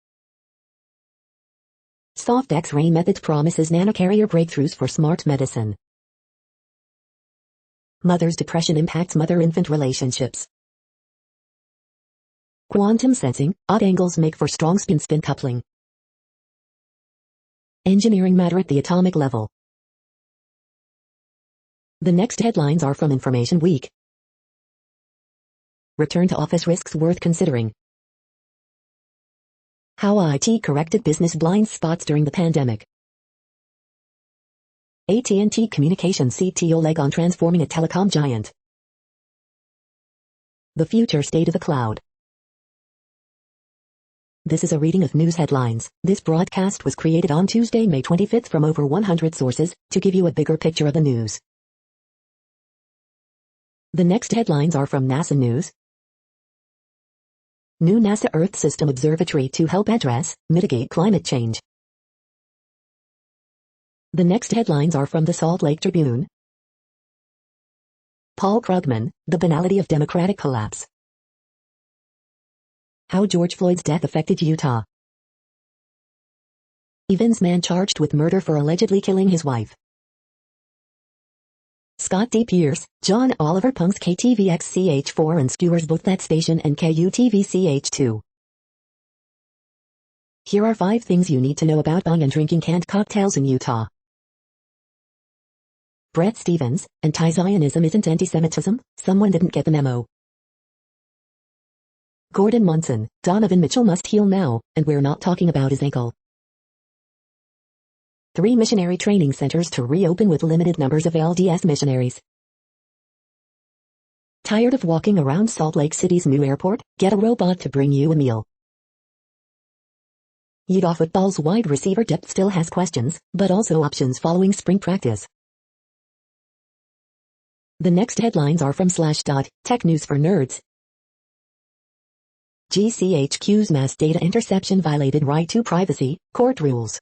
Soft X-ray method promises nanocarrier breakthroughs for smart medicine. Mother's depression impacts mother-infant relationships. Quantum sensing, odd angles make for strong spin-spin coupling. Engineering matter at the atomic level. The next headlines are from Information Week. Return to office risks worth considering. How IT corrected business blind spots during the pandemic. AT&T Communications CTO leg on transforming a telecom giant. The future state of the cloud. This is a reading of news headlines. This broadcast was created on Tuesday, May 25th from over 100 sources, to give you a bigger picture of the news. The next headlines are from NASA News. New NASA Earth System Observatory to help address, mitigate climate change. The next headlines are from the Salt Lake Tribune. Paul Krugman, The Banality of Democratic Collapse. How George Floyd's death affected Utah. Evans man charged with murder for allegedly killing his wife. Scott D. Pierce, John Oliver Punk's KTVX-CH4 and skewers both that station and KUTV-CH2. Here are 5 things you need to know about buying and drinking canned cocktails in Utah. Bret Stephens, anti-Zionism isn't anti-Semitism, someone didn't get the memo. Gordon Munson, Donovan Mitchell must heal now, and we're not talking about his ankle. 3 missionary training centers to reopen with limited numbers of LDS missionaries. Tired of walking around Salt Lake City's new airport? Get a robot to bring you a meal. Utah football's wide receiver depth still has questions, but also options following spring practice. The next headlines are from Slashdot, Tech News for Nerds. GCHQ's mass data interception violated right to privacy, court rules.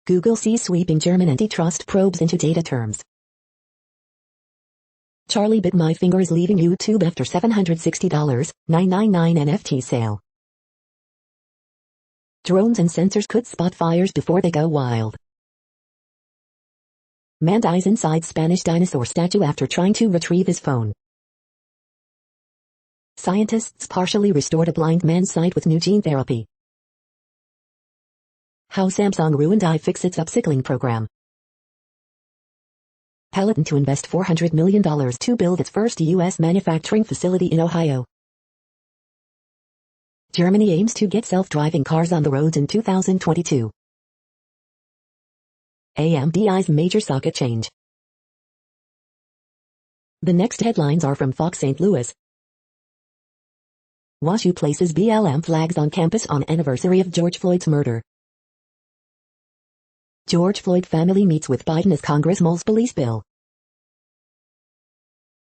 Google sees sweeping German antitrust probes into data terms. Charlie bit my finger is leaving YouTube after $760.999 NFT sale. Drones and sensors could spot fires before they go wild. Man dies inside Spanish dinosaur statue after trying to retrieve his phone. Scientists partially restored a blind man's sight with new gene therapy. How Samsung ruined iFixit's upcycling program. Peloton to invest $400 million to build its first U.S. manufacturing facility in Ohio. Germany aims to get self-driving cars on the roads in 2022. AMDI's major socket change. The next headlines are from Fox St. Louis. WashU places BLM flags on campus on anniversary of George Floyd's murder. George Floyd family meets with Biden as Congress mulls police bill.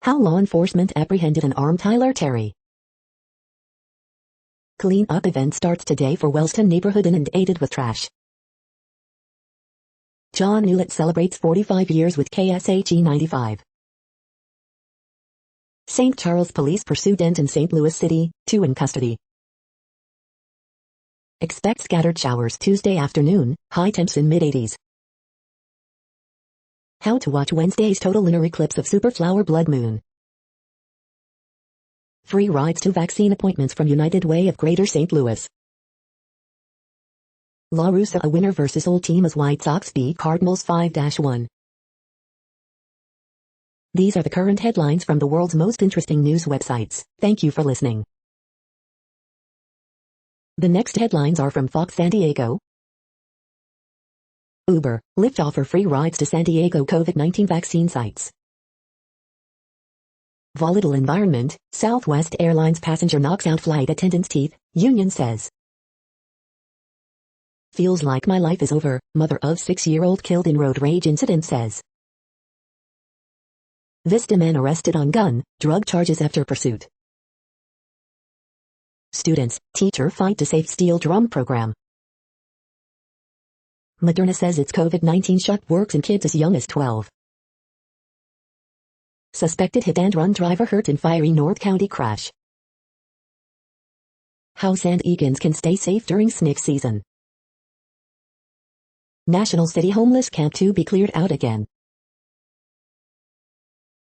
How law enforcement apprehended an armed Tyler Terry. Clean-up event starts today for Wellston neighborhood inundated with trash. John Newlett celebrates 45 years with KSHE 95. St. Charles police pursue Dent in St. Louis City, 2 in custody. Expect scattered showers Tuesday afternoon, high temps in mid-80s. How to watch Wednesday's total lunar eclipse of superflower blood moon. Free rides to vaccine appointments from United Way of Greater St. Louis. La Russa a winner versus old team as White Sox beat Cardinals 5-1. These are the current headlines from the world's most interesting news websites. Thank you for listening. The next headlines are from Fox San Diego. Uber, Lyft offer free rides to San Diego COVID-19 vaccine sites. Volatile environment, Southwest Airlines passenger knocks out flight attendant's teeth, union says. Feels like my life is over, mother of 6-year-old killed in road rage incident says. Vista man arrested on gun, drug charges after pursuit. Students, teacher fight to save steel drum program. Moderna says its COVID-19 shot works in kids as young as 12. Suspected hit-and-run driver hurt in fiery North County crash. How San Diegans can stay safe during SNCC season. National City Homeless Camp to be cleared out again.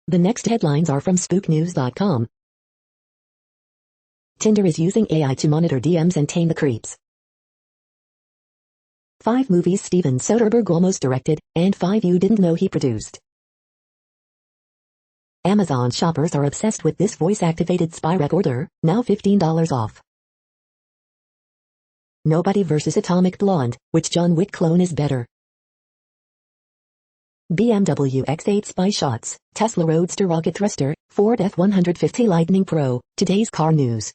The next headlines are from spooknews.com. Tinder is using AI to monitor DMs and tame the creeps. 5 movies Steven Soderbergh almost directed, and 5 you didn't know he produced. Amazon shoppers are obsessed with this voice-activated spy recorder, now $15 off. Nobody vs. Atomic Blonde, which John Wick clone is better. BMW X8 spy shots, Tesla Roadster rocket thruster, Ford F-150 Lightning Pro, today's car news.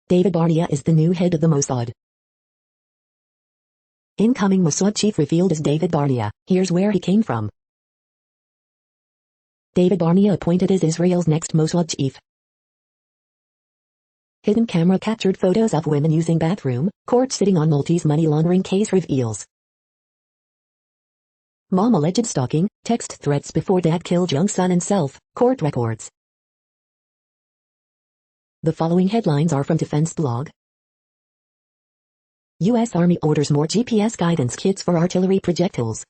David Barnea is the new head of the Mossad. Incoming Mossad chief revealed as David Barnea. Here's where he came from. David Barnea appointed as Israel's next Mossad chief. Hidden camera captured photos of women using bathroom, court sitting on Maltese money laundering case reveals. Mom alleged stalking, text threats before dad killed young son and self, court records. The following headlines are from Defense Blog. U.S. Army orders more GPS guidance kits for artillery projectiles.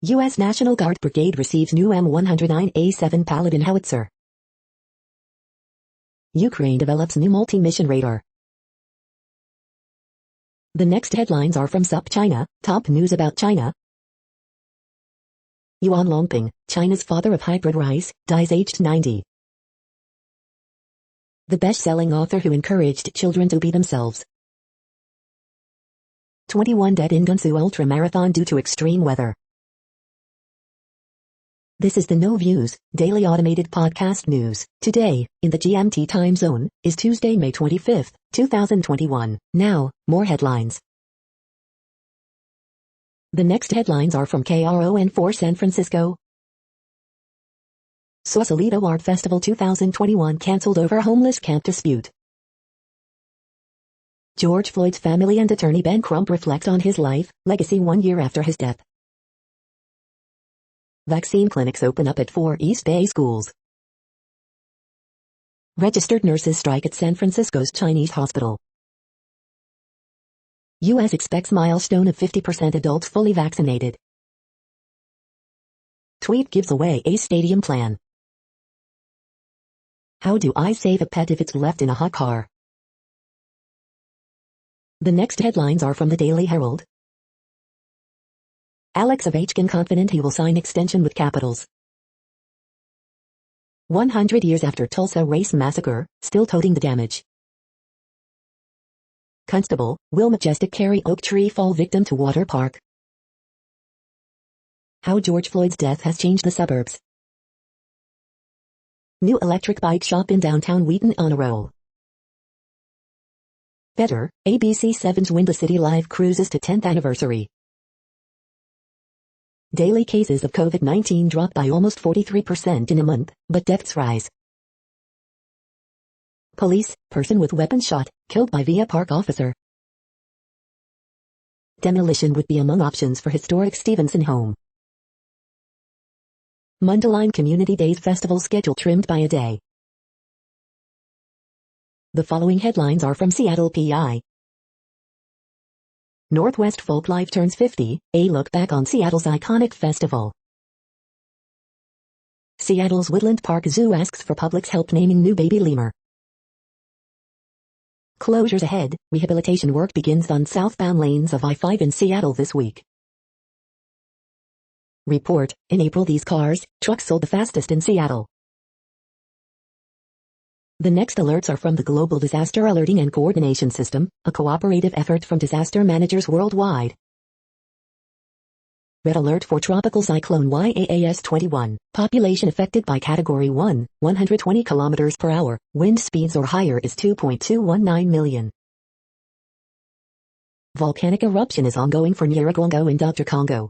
U.S. National Guard Brigade receives new M109A7 Paladin howitzer. Ukraine develops new multi-mission radar. The next headlines are from SUP China, top news about China. Yuan Longping, China's father of hybrid rice, dies aged 90. The best-selling author who encouraged children to be themselves. 21 dead in Gansu Ultra Marathon due to extreme weather. This is the No Views, daily automated podcast news. Today, in the GMT time zone, is Tuesday, May 25, 2021. Now, more headlines. The next headlines are from KRON4 San Francisco. Sausalito Art Festival 2021 cancelled over homeless camp dispute. George Floyd's family and attorney Ben Crump reflect on his life, legacy 1 year after his death. Vaccine clinics open up at 4 East Bay schools. Registered nurses strike at San Francisco's Chinese hospital. U.S. expects milestone of 50% adults fully vaccinated. Tweet gives away a stadium plan. How do I save a pet if it's left in a hot car? The next headlines are from the Daily Herald. Alex Ovechkin confident he will sign extension with Capitals. 100 years after Tulsa race massacre, still toting the damage. Constable, will Majestic carry oak tree fall victim to water park? How George Floyd's death has changed the suburbs. New electric bike shop in downtown Wheaton on a roll. Better, ABC 7's Windy City Live cruises to 10th anniversary. Daily cases of COVID-19 drop by almost 43% in a month, but deaths rise. Police, person with weapon shot, killed by Via Park officer. Demolition would be among options for historic Stevenson home. Mundelein Community Days Festival schedule trimmed by a day. The following headlines are from Seattle PI. Northwest Folklife turns 50, a look back on Seattle's iconic festival. Seattle's Woodland Park Zoo asks for public's help naming new baby lemur. Closures ahead, rehabilitation work begins on southbound lanes of I-5 in Seattle this week. Report, in April these trucks sold the fastest in Seattle. The next alerts are from the Global Disaster Alerting and Coordination System, a cooperative effort from disaster managers worldwide. Red alert for Tropical Cyclone YAAS-21, population affected by Category 1, 120 km per hour, wind speeds or higher is 2.219 million. Volcanic eruption is ongoing for Nyiragongo in Dr. Congo.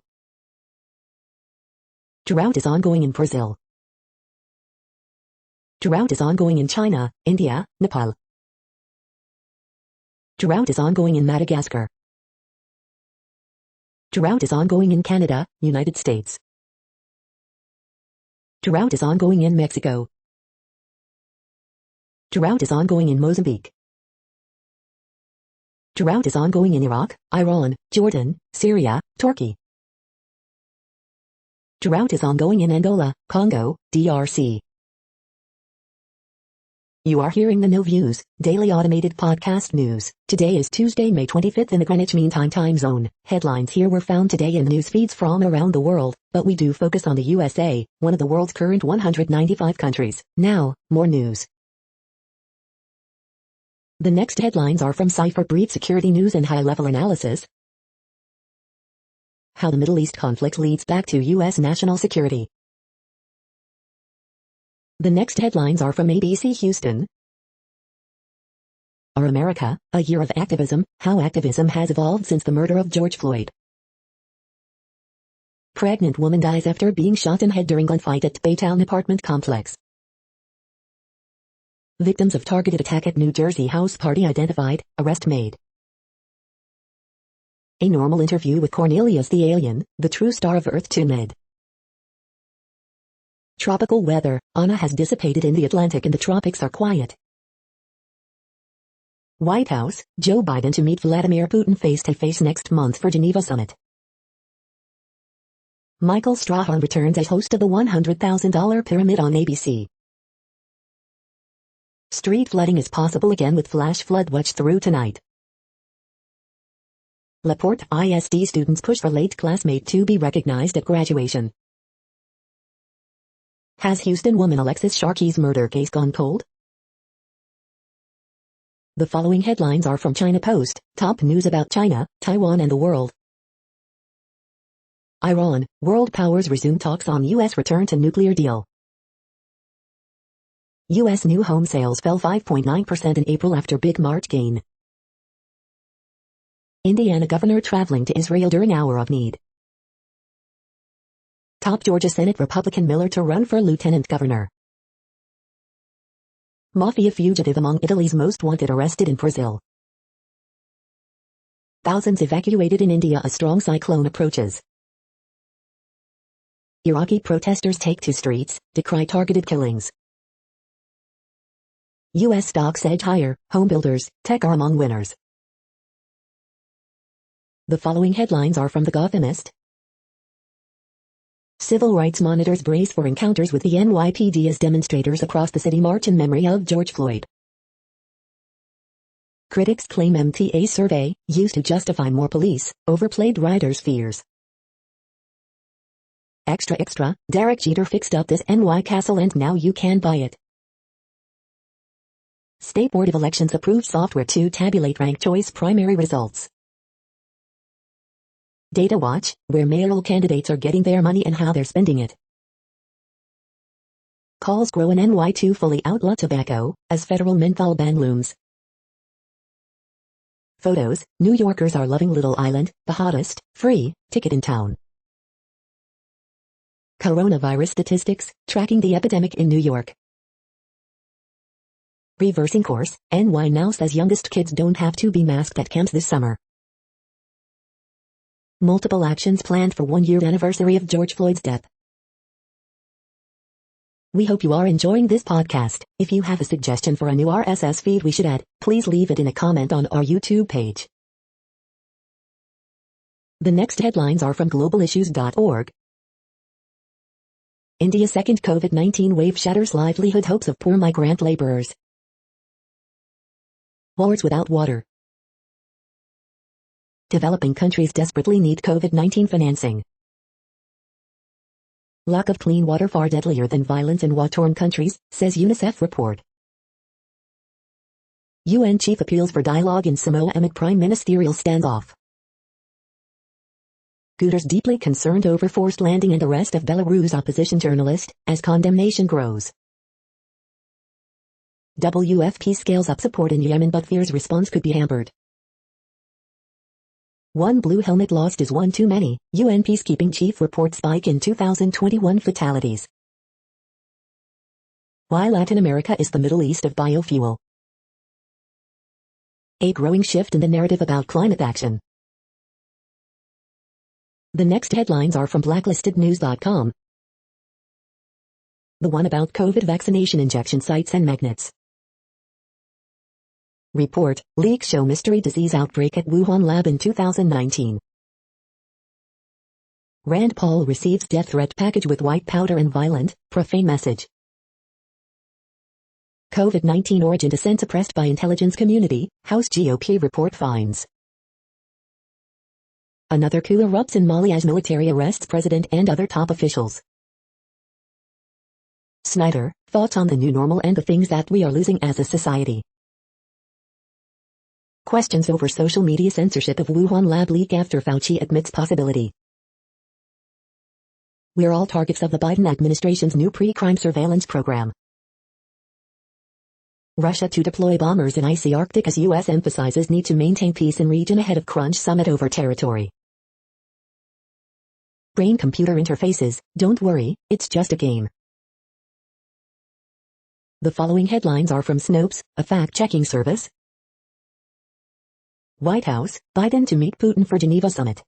Drought is ongoing in Brazil. Drought is ongoing in China, India, Nepal. Drought is ongoing in Madagascar. Drought is ongoing in Canada, United States. Drought is ongoing in Mexico. Drought is ongoing in Mozambique. Drought is ongoing in Iraq, Iran, Jordan, Syria, Turkey. Drought is ongoing in Angola, Congo, DRC. You are hearing the No Views, daily automated podcast news. Today is Tuesday, May 25th in the Greenwich Mean Time zone. Headlines here were found today in news feeds from around the world, but we do focus on the USA, one of the world's current 195 countries. Now, more news. The next headlines are from Cypher Brief Security News and High-Level Analysis. How the Middle East conflict leads back to U.S. national security. The next headlines are from ABC Houston. Our America, a year of activism, how activism has evolved since the murder of George Floyd. Pregnant woman dies after being shot in head during gunfight at Baytown apartment complex. Victims of targeted attack at New Jersey house party identified, arrest made. A normal interview with Cornelius the alien, the true star of Earth 2 Ned. Tropical weather, Ana has dissipated in the Atlantic and the tropics are quiet. White House, Joe Biden to meet Vladimir Putin face-to-face next month for Geneva summit. Michael Strahan returns as host of the $100,000 Pyramid on ABC. Street flooding is possible again with flash flood watch through tonight. LaPorte ISD students push for late classmate to be recognized at graduation. Has Houston woman Alexis Sharkey's murder case gone cold? The following headlines are from China Post, top news about China, Taiwan and the world. Iran, world powers resume talks on U.S. return to nuclear deal. U.S. new home sales fell 5.9% in April after big March gain. Indiana governor traveling to Israel during hour of need. Top Georgia Senate Republican Miller to run for lieutenant governor. Mafia fugitive among Italy's most wanted arrested in Brazil. Thousands evacuated in India as strong cyclone approaches. Iraqi protesters take to streets, decry targeted killings. U.S. stocks edge higher, home builders, tech are among winners. The following headlines are from The Gothamist. Civil rights monitors brace for encounters with the NYPD as demonstrators across the city march in memory of George Floyd. Critics claim MTA survey, used to justify more police, overplayed riders' fears. Extra extra, Derek Jeter fixed up this NY castle and now you can buy it. State Board of Elections approved software to tabulate ranked choice primary results. Data Watch, where mayoral candidates are getting their money and how they're spending it. Calls grow in NY to fully outlaw tobacco, as federal menthol ban looms. Photos, New Yorkers are loving Little Island, the hottest, free, ticket in town. Coronavirus statistics, tracking the epidemic in New York. Reversing course, NY now says youngest kids don't have to be masked at camps this summer. Multiple actions planned for 1-year anniversary of George Floyd's death. We hope you are enjoying this podcast. If you have a suggestion for a new RSS feed we should add, please leave it in a comment on our YouTube page. The next headlines are from globalissues.org. India's second COVID-19 wave shatters livelihood hopes of poor migrant laborers. Wars without water. Developing countries desperately need COVID-19 financing. Lack of clean water far deadlier than violence in war-torn countries, says UNICEF report. UN chief appeals for dialogue in Samoa amid prime ministerial standoff. Guterres deeply concerned over forced landing and arrest of Belarus opposition journalist, as condemnation grows. WFP scales up support in Yemen but fears response could be hampered. One blue helmet lost is one too many, UN peacekeeping chief reports spike in 2021 fatalities. Why Latin America is the Middle East of biofuel. A growing shift in the narrative about climate action. The next headlines are from blacklistednews.com. The one about COVID vaccination injection sites and magnets. Report, leaks show mystery disease outbreak at Wuhan lab in 2019. Rand Paul receives death threat package with white powder and violent, profane message. COVID-19 origin descent suppressed by intelligence community, House GOP report finds. Another coup erupts in Mali as military arrests president and other top officials. Snyder, thoughts on the new normal and the things that we are losing as a society. Questions over social media censorship of Wuhan lab leak after Fauci admits possibility. We're all targets of the Biden administration's new pre-crime surveillance program. Russia to deploy bombers in icy Arctic as U.S. emphasizes need to maintain peace in region ahead of Crunch summit over territory. Brain-computer interfaces, don't worry, it's just a game. The following headlines are from Snopes, a fact-checking service. White House, Biden to meet Putin for Geneva summit.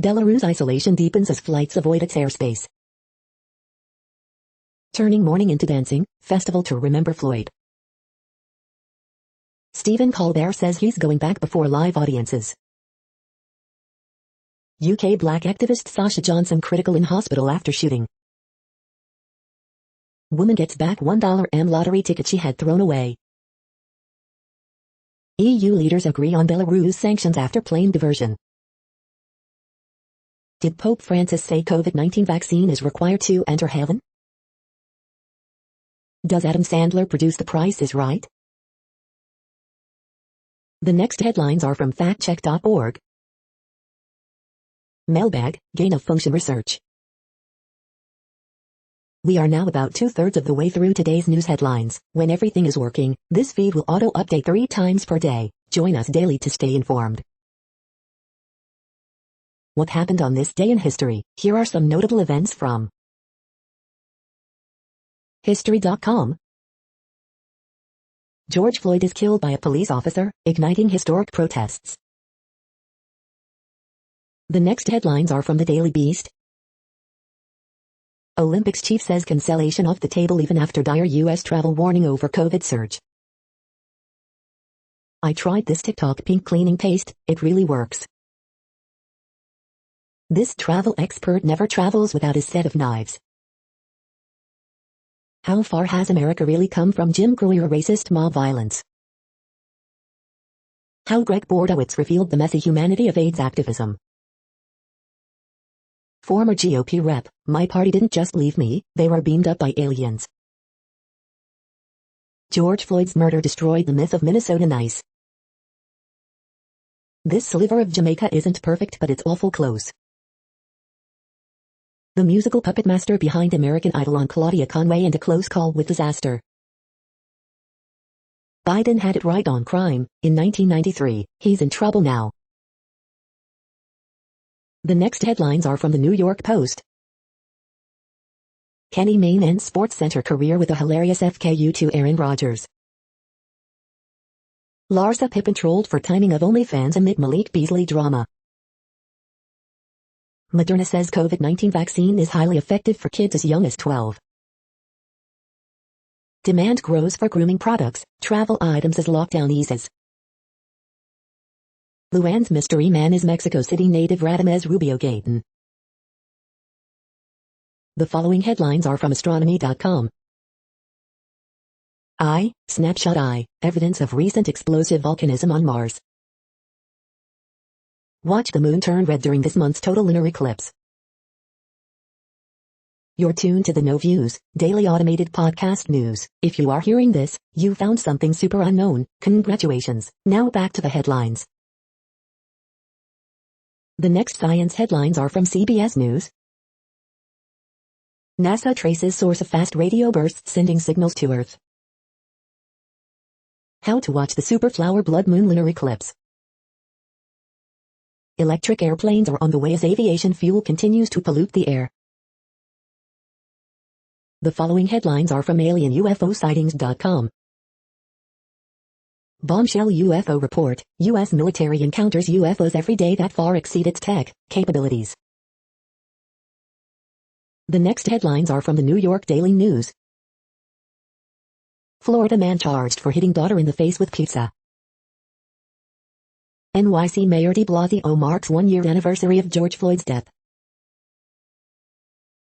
Belarus isolation deepens as flights avoid its airspace. Turning mourning into dancing, festival to remember Floyd. Stephen Colbert says he's going back before live audiences. UK black activist Sasha Johnson critical in hospital after shooting. Woman gets back $1 lottery ticket she had thrown away. EU leaders agree on Belarus sanctions after plane diversion. Did Pope Francis say COVID-19 vaccine is required to enter heaven? Does Adam Sandler produce The Price is Right? The next headlines are from factcheck.org. Mailbag, gain of function research. We are now about 2/3 of the way through today's news headlines. When everything is working, this feed will auto-update 3 times per day. Join us daily to stay informed. What happened on this day in history? Here are some notable events from History.com. George Floyd is killed by a police officer, igniting historic protests. The next headlines are from the Daily Beast. Olympics chief says cancellation off the table even after dire U.S. travel warning over COVID surge. I tried this TikTok pink cleaning paste, it really works. This travel expert never travels without his set of knives. How far has America really come from Jim Crow or racist mob violence? How Greg Bordowitz revealed the messy humanity of AIDS activism. Former GOP rep, my party didn't just leave me, they were beamed up by aliens. George Floyd's murder destroyed the myth of Minnesota nice. This sliver of Jamaica isn't perfect but it's awful close. The musical puppet master behind American Idol on Claudia Conway and a close call with disaster. Biden had it right on crime, in 1993, he's in trouble now. The next headlines are from the New York Post. Kenny Mayne ends Sports Center career with a hilarious FKU to Aaron Rodgers. Larsa Pippen trolled for timing of OnlyFans amid Malik Beasley drama. Moderna says COVID-19 vaccine is highly effective for kids as young as 12. Demand grows for grooming products, travel items as lockdown eases. Luann's mystery man is Mexico City native Radamés Rubio Gayton. The following headlines are from astronomy.com. Snapshot I, evidence of recent explosive volcanism on Mars. Watch the moon turn red during this month's total lunar eclipse. You're tuned to the No Views, daily automated podcast news. If you are hearing this, you found something super unknown. Congratulations. Now back to the headlines. The next science headlines are from CBS News. NASA traces source of fast radio bursts sending signals to Earth. How to watch the superflower blood moon lunar eclipse. Electric airplanes are on the way as aviation fuel continues to pollute the air. The following headlines are from alienUFOsightings.com. Bombshell UFO report, U.S. military encounters UFOs every day that far exceed its tech capabilities. The next headlines are from the New York Daily News. Florida man charged for hitting daughter in the face with pizza. NYC Mayor de Blasio marks 1-year anniversary of George Floyd's death.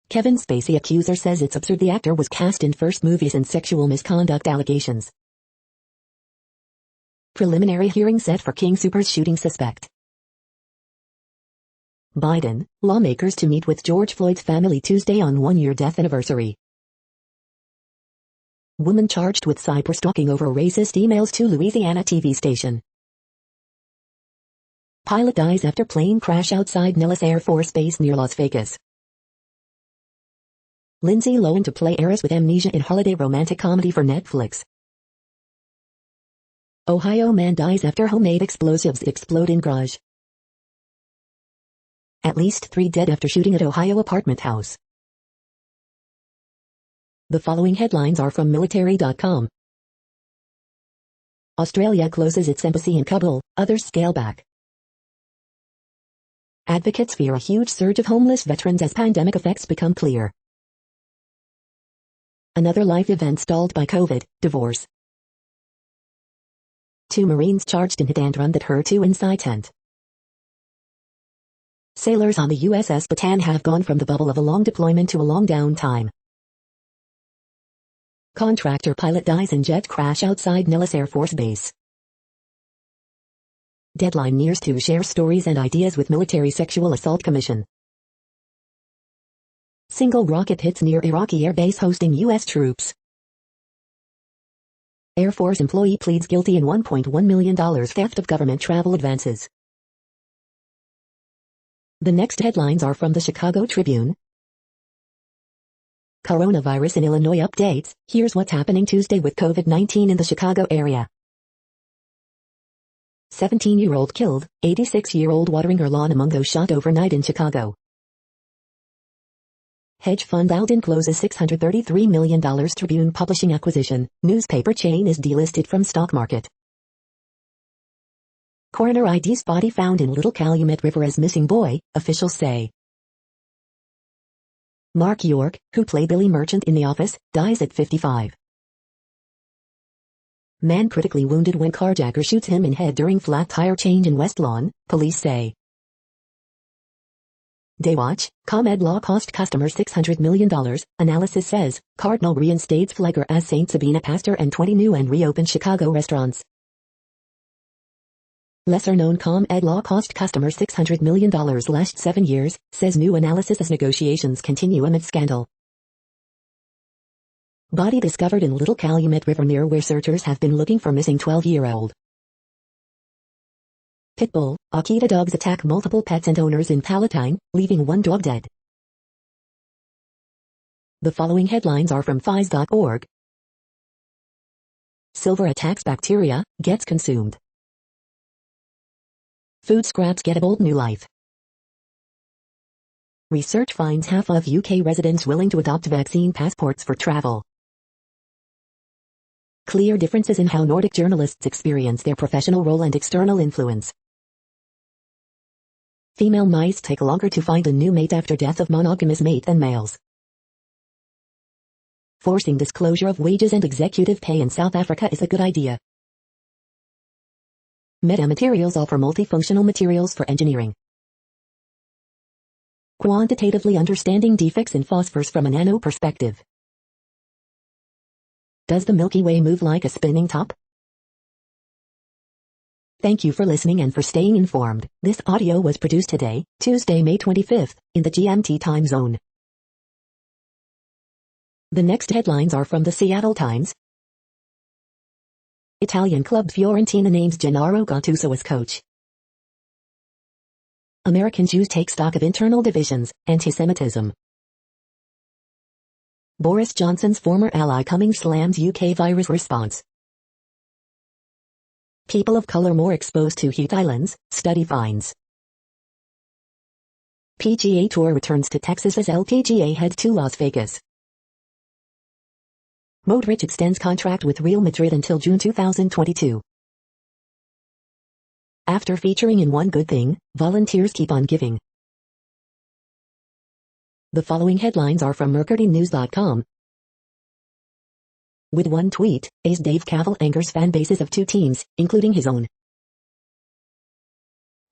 Kevin Spacey accuser says it's absurd the actor was cast in first movie since sexual misconduct allegations. Preliminary hearing set for King Soopers shooting suspect. Biden, lawmakers to meet with George Floyd's family Tuesday on 1-year death anniversary. Woman charged with cyberstalking over racist emails to Louisiana TV station. Pilot dies after plane crash outside Nellis Air Force Base near Las Vegas. Lindsay Lohan to play heiress with amnesia in holiday romantic comedy for Netflix. Ohio man dies after homemade explosives explode in garage. At least 3 dead after shooting at Ohio apartment house. The following headlines are from military.com. Australia closes its embassy in Kabul, others scale back. Advocates fear a huge surge of homeless veterans as pandemic effects become clear. Another life event stalled by COVID, divorce. 2 Marines charged in hit and run that hurt 2 inside tent. Sailors on the USS Bataan have gone from the bubble of a long deployment to a long downtime. Contractor pilot dies in jet crash outside Nellis Air Force Base. Deadline nears to share stories and ideas with Military Sexual Assault Commission. Single rocket hits near Iraqi air base hosting U.S. troops. Air Force employee pleads guilty in $1.1 million theft of government travel advances. The next headlines are from the Chicago Tribune. Coronavirus in Illinois updates, here's what's happening Tuesday with COVID-19 in the Chicago area. 17-year-old killed, 86-year-old watering her lawn among those shot overnight in Chicago. Hedge fund Alden closes $633 million Tribune publishing acquisition, newspaper chain is delisted from stock market. Coroner ID's body found in Little Calumet River as missing boy, officials say. Mark York, who played Billy Merchant in The Office, dies at 55. Man critically wounded when carjacker shoots him in head during flat tire change in West Lawn, police say. Daywatch, ComEd law cost customer $600 million, analysis says, Cardinal reinstates flagger as St. Sabina pastor and 20 new and reopened Chicago restaurants. Lesser-known ComEd law cost customer $600 million last 7 years, says new analysis as negotiations continue amid scandal. Body discovered in Little Calumet River near where searchers have been looking for missing 12-year-old. Pitbull, Akita dogs attack multiple pets and owners in Palatine, leaving one dog dead. The following headlines are from phys.org. Silver attacks bacteria, gets consumed. Food scraps get a bold new life. Research finds half of UK residents willing to adopt vaccine passports for travel. Clear differences in how Nordic journalists experience their professional role and external influence. Female mice take longer to find a new mate after death of monogamous mate than males. Forcing disclosure of wages and executive pay in South Africa is a good idea. Metamaterials offer multifunctional materials for engineering. Quantitatively understanding defects in phosphors from a nano perspective. Does the Milky Way move like a spinning top? Thank you for listening and for staying informed. This audio was produced today, Tuesday, May 25th, in the GMT time zone. The next headlines are from the Seattle Times. Italian club Fiorentina names Gennaro Gattuso as coach. American Jews take stock of internal divisions, antisemitism. Boris Johnson's former ally Cummings slams UK virus response. People of color more exposed to heat islands, study finds. PGA Tour returns to Texas as LPGA heads to Las Vegas. Modric extends contract with Real Madrid until June 2022. After featuring in One Good Thing, volunteers keep on giving. The following headlines are from MercuryNews.com. With one tweet, Ace Dave Cavill angers fan bases of two teams, including his own.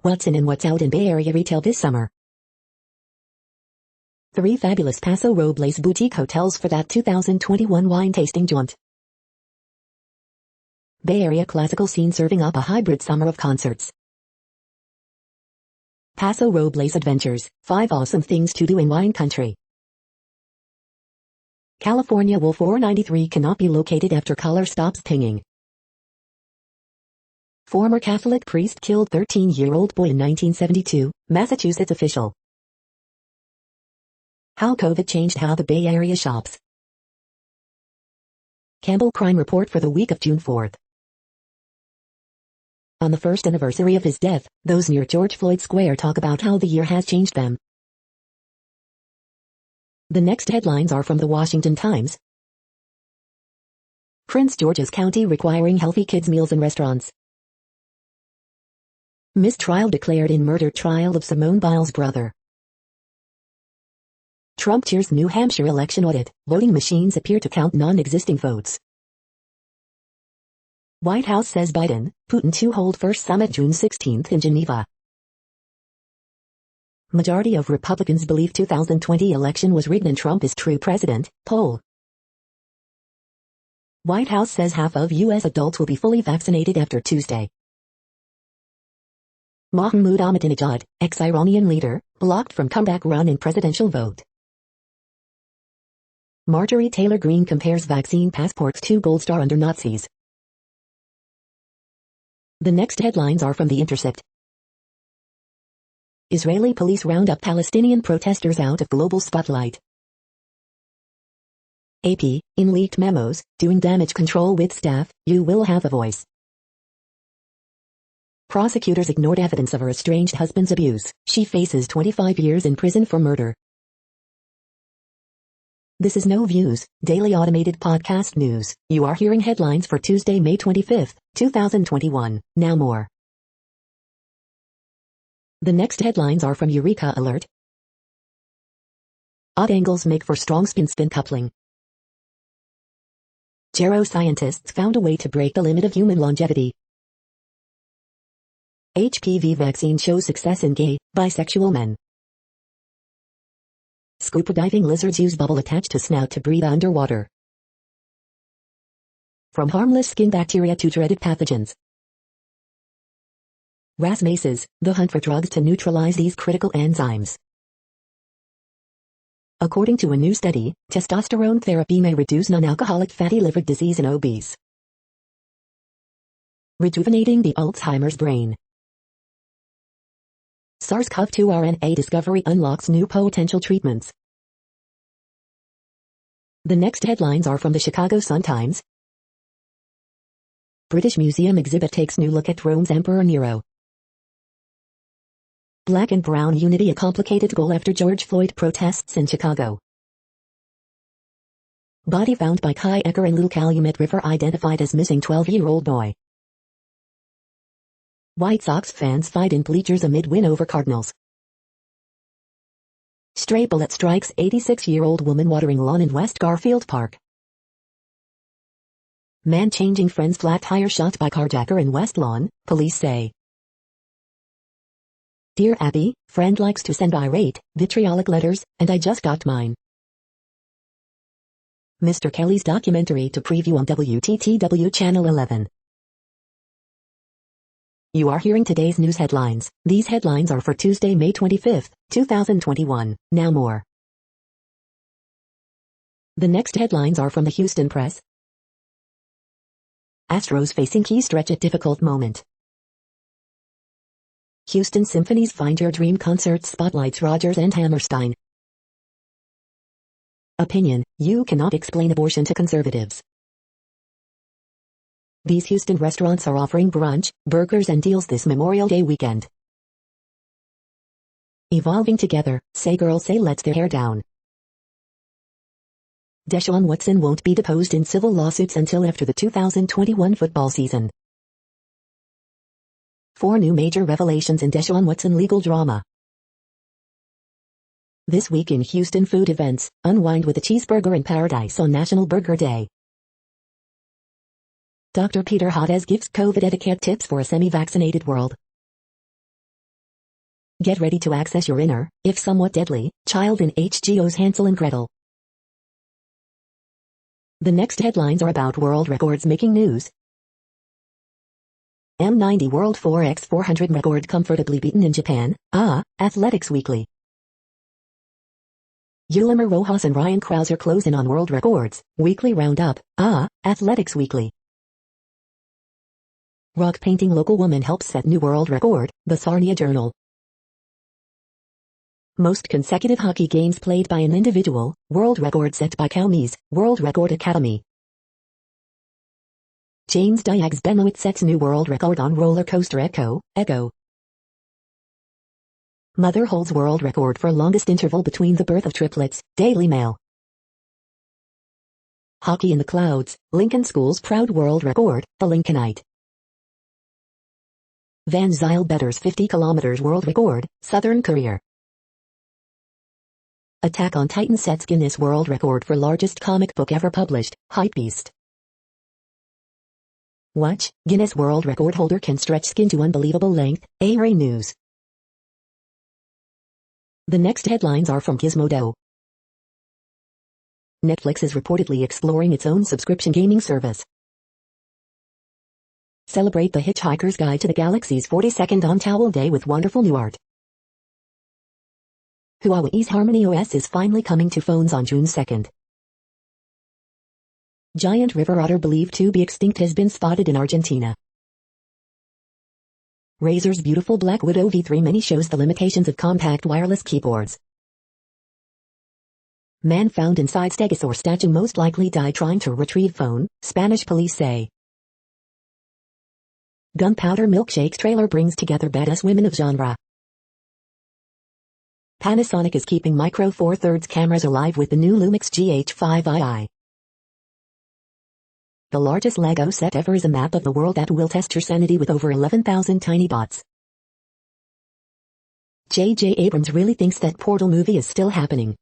What's in and what's out in Bay Area retail this summer? 3 fabulous Paso Robles boutique hotels for that 2021 wine tasting jaunt. Bay Area classical scene serving up a hybrid summer of concerts. Paso Robles Adventures, 5 awesome things to do in wine country. California Wolf 493 cannot be located after collar stops pinging. Former Catholic priest killed 13-year-old boy in 1972, Massachusetts official. How COVID changed how the Bay Area shops. Campbell crime report for the week of June 4th. On the first anniversary of his death, those near George Floyd Square talk about how the year has changed them. The next headlines are from the Washington Times. Prince George's County requiring healthy kids' meals in restaurants. Mistrial declared in murder trial of Simone Biles' brother. Trump cheers New Hampshire election audit, voting machines appear to count non-existing votes. White House says Biden, Putin to hold first summit June 16th in Geneva. Majority of Republicans believe 2020 election was rigged and Trump is true president, poll. White House says half of U.S. adults will be fully vaccinated after Tuesday. Mahmoud Ahmadinejad, ex-Iranian leader, blocked from comeback run in presidential vote. Marjorie Taylor Greene compares vaccine passports to gold star under Nazis. The next headlines are from The Intercept. Israeli police round up Palestinian protesters out of global spotlight. AP, in leaked memos, doing damage control with staff, you will have a voice. Prosecutors ignored evidence of her estranged husband's abuse. She faces 25 years in prison for murder. This is No Views, daily automated podcast news. You are hearing headlines for Tuesday, May 25th, 2021. Now more. The next headlines are from Eureka Alert. Odd angles make for strong spin-spin coupling. Geroscientists found a way to break the limit of human longevity. HPV vaccine shows success in gay, bisexual men. Scuba diving lizards use bubble attached to snout to breathe underwater. From harmless skin bacteria to dreaded pathogens. RAS maces, the hunt for drugs to neutralize these critical enzymes. According to a new study, testosterone therapy may reduce non-alcoholic fatty liver disease in obese. Rejuvenating the Alzheimer's brain. SARS-CoV-2 RNA discovery unlocks new potential treatments. The next headlines are from the Chicago Sun-Times. British Museum exhibit takes new look at Rome's Emperor Nero. Black and brown unity a complicated goal after George Floyd protests in Chicago. Body found by kayaker in Little Calumet River identified as missing 12-year-old boy. White Sox fans fight in bleachers amid win over Cardinals. Stray bullet strikes 86-year-old woman watering lawn in West Garfield Park. Man changing friend's flat tire shot by carjacker in West Lawn, police say. Dear Abby, friend likes to send irate, vitriolic letters, and I just got mine. Mr. Kelly's documentary to preview on WTTW Channel 11. You are hearing today's news headlines. These headlines are for Tuesday, May 25, 2021. Now more. The next headlines are from the Houston Press. Astros facing key stretch at difficult moment. Houston Symphony's Find Your Dream concert spotlights Rodgers and Hammerstein. Opinion: you cannot explain abortion to conservatives. These Houston restaurants are offering brunch, burgers and deals this Memorial Day weekend. Evolving together, Say Girls Say lets their hair down. Deshaun Watson won't be deposed in civil lawsuits until after the 2021 football season. 4 new major revelations in Deshaun Watson legal drama. This week in Houston food events, unwind with a cheeseburger in paradise on National Burger Day. Dr. Peter Hotez gives COVID etiquette tips for a semi-vaccinated world. Get ready to access your inner, if somewhat deadly, child in HGO's Hansel and Gretel. The next headlines are about world records making news. M90 World 4x400 record comfortably beaten in Japan. Athletics Weekly. Yulimar Rojas and Ryan Krauser close in on world records. Weekly Roundup. Athletics Weekly. Rock painting local woman helps set new world record. The Sarnia Journal. Most consecutive hockey games played by an individual. World record set by Cowmies. World Record Academy. James Diags Benoit sets new world record on roller coaster Echo. Mother holds world record for longest interval between the birth of triplets. Daily Mail. Hockey in the clouds. Lincoln School's proud world record. The Lincolnite. Van Zyl betters 50 kilometers world record. Southern Courier. Attack on Titan sets Guinness World Record for largest comic book ever published. Hypebeast. Watch, Guinness World Record holder can stretch skin to unbelievable length. ARA News. The next headlines are from Gizmodo. Netflix is reportedly exploring its own subscription gaming service. Celebrate The Hitchhiker's Guide to the Galaxy's 42nd on Towel Day with wonderful new art. Huawei's Harmony OS is finally coming to phones on June 2nd. Giant river otter believed to be extinct has been spotted in Argentina. Razer's beautiful Black Widow V3 Mini shows the limitations of compact wireless keyboards. Man found inside Stegosaurus statue most likely died trying to retrieve phone, Spanish police say. Gunpowder Milkshake's trailer brings together badass women of genre. Panasonic is keeping Micro Four Thirds cameras alive with the new Lumix GH5II. The largest Lego set ever is a map of the world that will test your sanity with over 11,000 tiny bots. J.J. Abrams really thinks that Portal movie is still happening.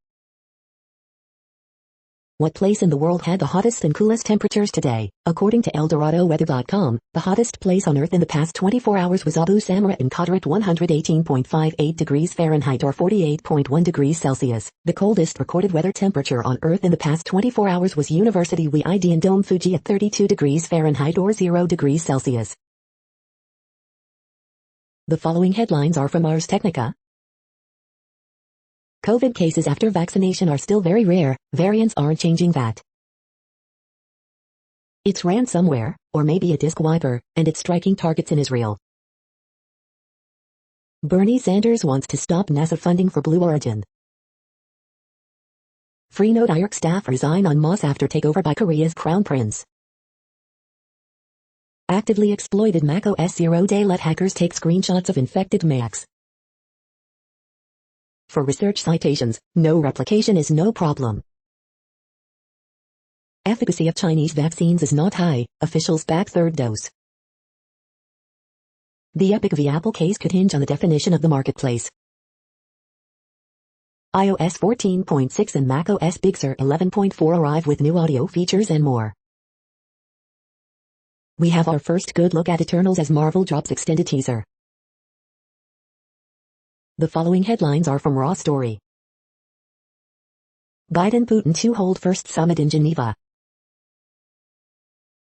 What place in the world had the hottest and coolest temperatures today? According to ElDoradoWeather.com, the hottest place on Earth in the past 24 hours was Abu Samra in Qatar at 118.58 degrees Fahrenheit or 48.1 degrees Celsius. The coldest recorded weather temperature on Earth in the past 24 hours was University WIID in Dome Fuji at 32 degrees Fahrenheit or 0 degrees Celsius. The following headlines are from Ars Technica. COVID cases after vaccination are still very rare, variants aren't changing that. It's ransomware, or maybe a disk wiper, and it's striking targets in Israel. Bernie Sanders wants to stop NASA funding for Blue Origin. Freenode IRC staff resign en masse after takeover by Korea's Crown Prince. Actively exploited macOS 0-day let hackers take screenshots of infected Macs. For research citations, no replication is no problem. Efficacy of Chinese vaccines is not high, officials back third dose. The Epic v Apple case could hinge on the definition of the marketplace. iOS 14.6 and macOS Big Sur 11.4 arrive with new audio features and more. We have our first good look at Eternals as Marvel drops extended teaser. The following headlines are from Raw Story. Biden-Putin to hold first summit in Geneva.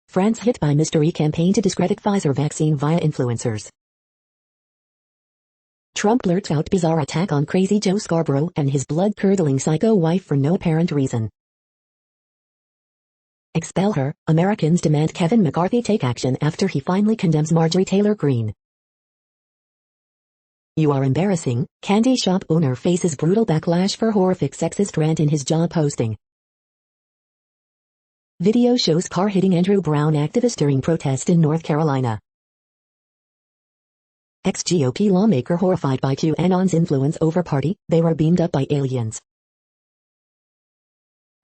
France hit by mystery campaign to discredit Pfizer vaccine via influencers. Trump blurts out bizarre attack on crazy Joe Scarborough and his blood-curdling psycho wife for no apparent reason. Expel her, Americans demand Kevin McCarthy take action after he finally condemns Marjorie Taylor Greene. You are embarrassing, candy shop owner faces brutal backlash for horrific sexist rant in his job posting. Video shows car hitting Andrew Brown activist during protest in North Carolina. Ex-GOP lawmaker horrified by QAnon's influence over party, they were beamed up by aliens.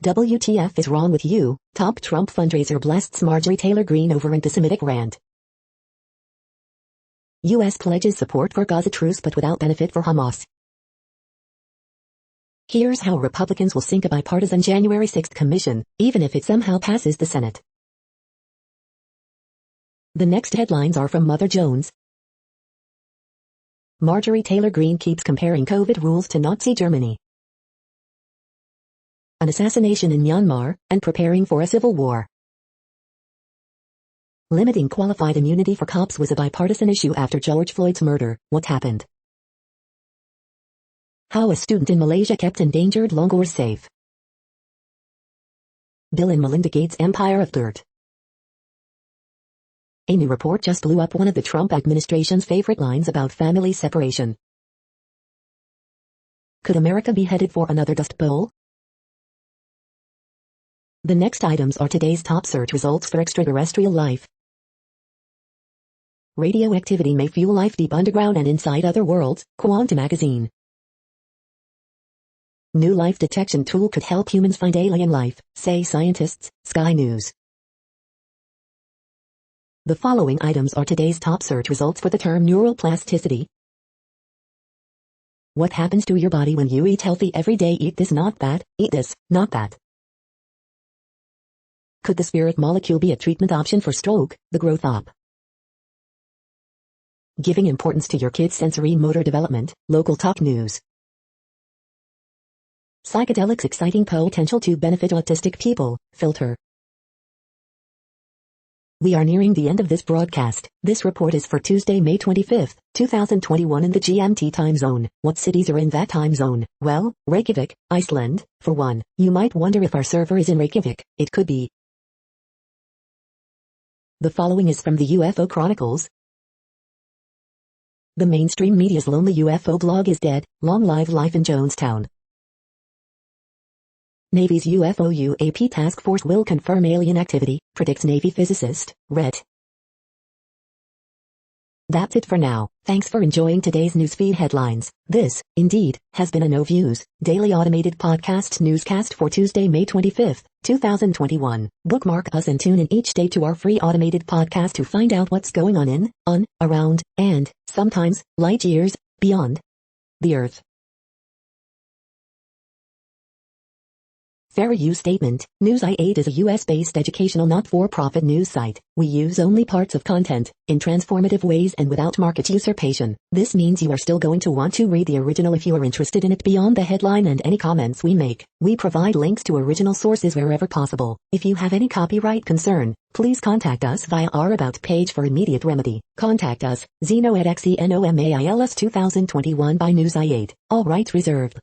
WTF is wrong with you, top Trump fundraiser blasts Marjorie Taylor Greene over anti-Semitic rant. U.S. pledges support for Gaza truce but without benefit for Hamas. Here's how Republicans will sink a bipartisan January 6th commission, even if it somehow passes the Senate. The next headlines are from Mother Jones. Marjorie Taylor Greene keeps comparing COVID rules to Nazi Germany. An assassination in Myanmar, and preparing for a civil war. Limiting qualified immunity for cops was a bipartisan issue after George Floyd's murder. What happened? How a student in Malaysia kept endangered longhorse safe. Bill and Melinda Gates' empire of dirt. A new report just blew up one of the Trump administration's favorite lines about family separation. Could America be headed for another Dust Bowl? The next items are today's top search results for extraterrestrial life. Radioactivity may fuel life deep underground and inside other worlds, Quantum magazine. New life detection tool could help humans find alien life, say scientists, Sky News. The following items are today's top search results for the term neuroplasticity. What happens to your body when you eat healthy every day? Eat this, not that, eat this, not that. Could the spirit molecule be a treatment option for stroke, the growth op? Giving importance to your kids' sensory motor development, local talk news. Psychedelics exciting potential to benefit autistic people, filter. We are nearing the end of this broadcast. This report is for Tuesday, May 25th, 2021 in the GMT time zone. What cities are in that time zone? Well, Reykjavik, Iceland, for one. You might wonder if our server is in Reykjavik. It could be. The following is from the UFO Chronicles. The mainstream media's lonely UFO blog is dead. Long live life in Jonestown. Navy's UFO UAP task force will confirm alien activity, predicts Navy physicist, Rhett. That's it for now. Thanks for enjoying today's newsfeed headlines. This, indeed, has been a No Views, daily automated podcast newscast for Tuesday, May 25th, 2021. Bookmark us and tune in each day to our free automated podcast to find out what's going on, around, and, sometimes, light years, beyond the Earth. Fair use statement. News i8 is a US-based educational not-for-profit news site. We use only parts of content, in transformative ways and without market usurpation. This means you are still going to want to read the original if you are interested in it beyond the headline and any comments we make. We provide links to original sources wherever possible. If you have any copyright concern, please contact us via our About page for immediate remedy. Contact us, Zeno at XENOMAILS 2021 by News i8. All rights reserved.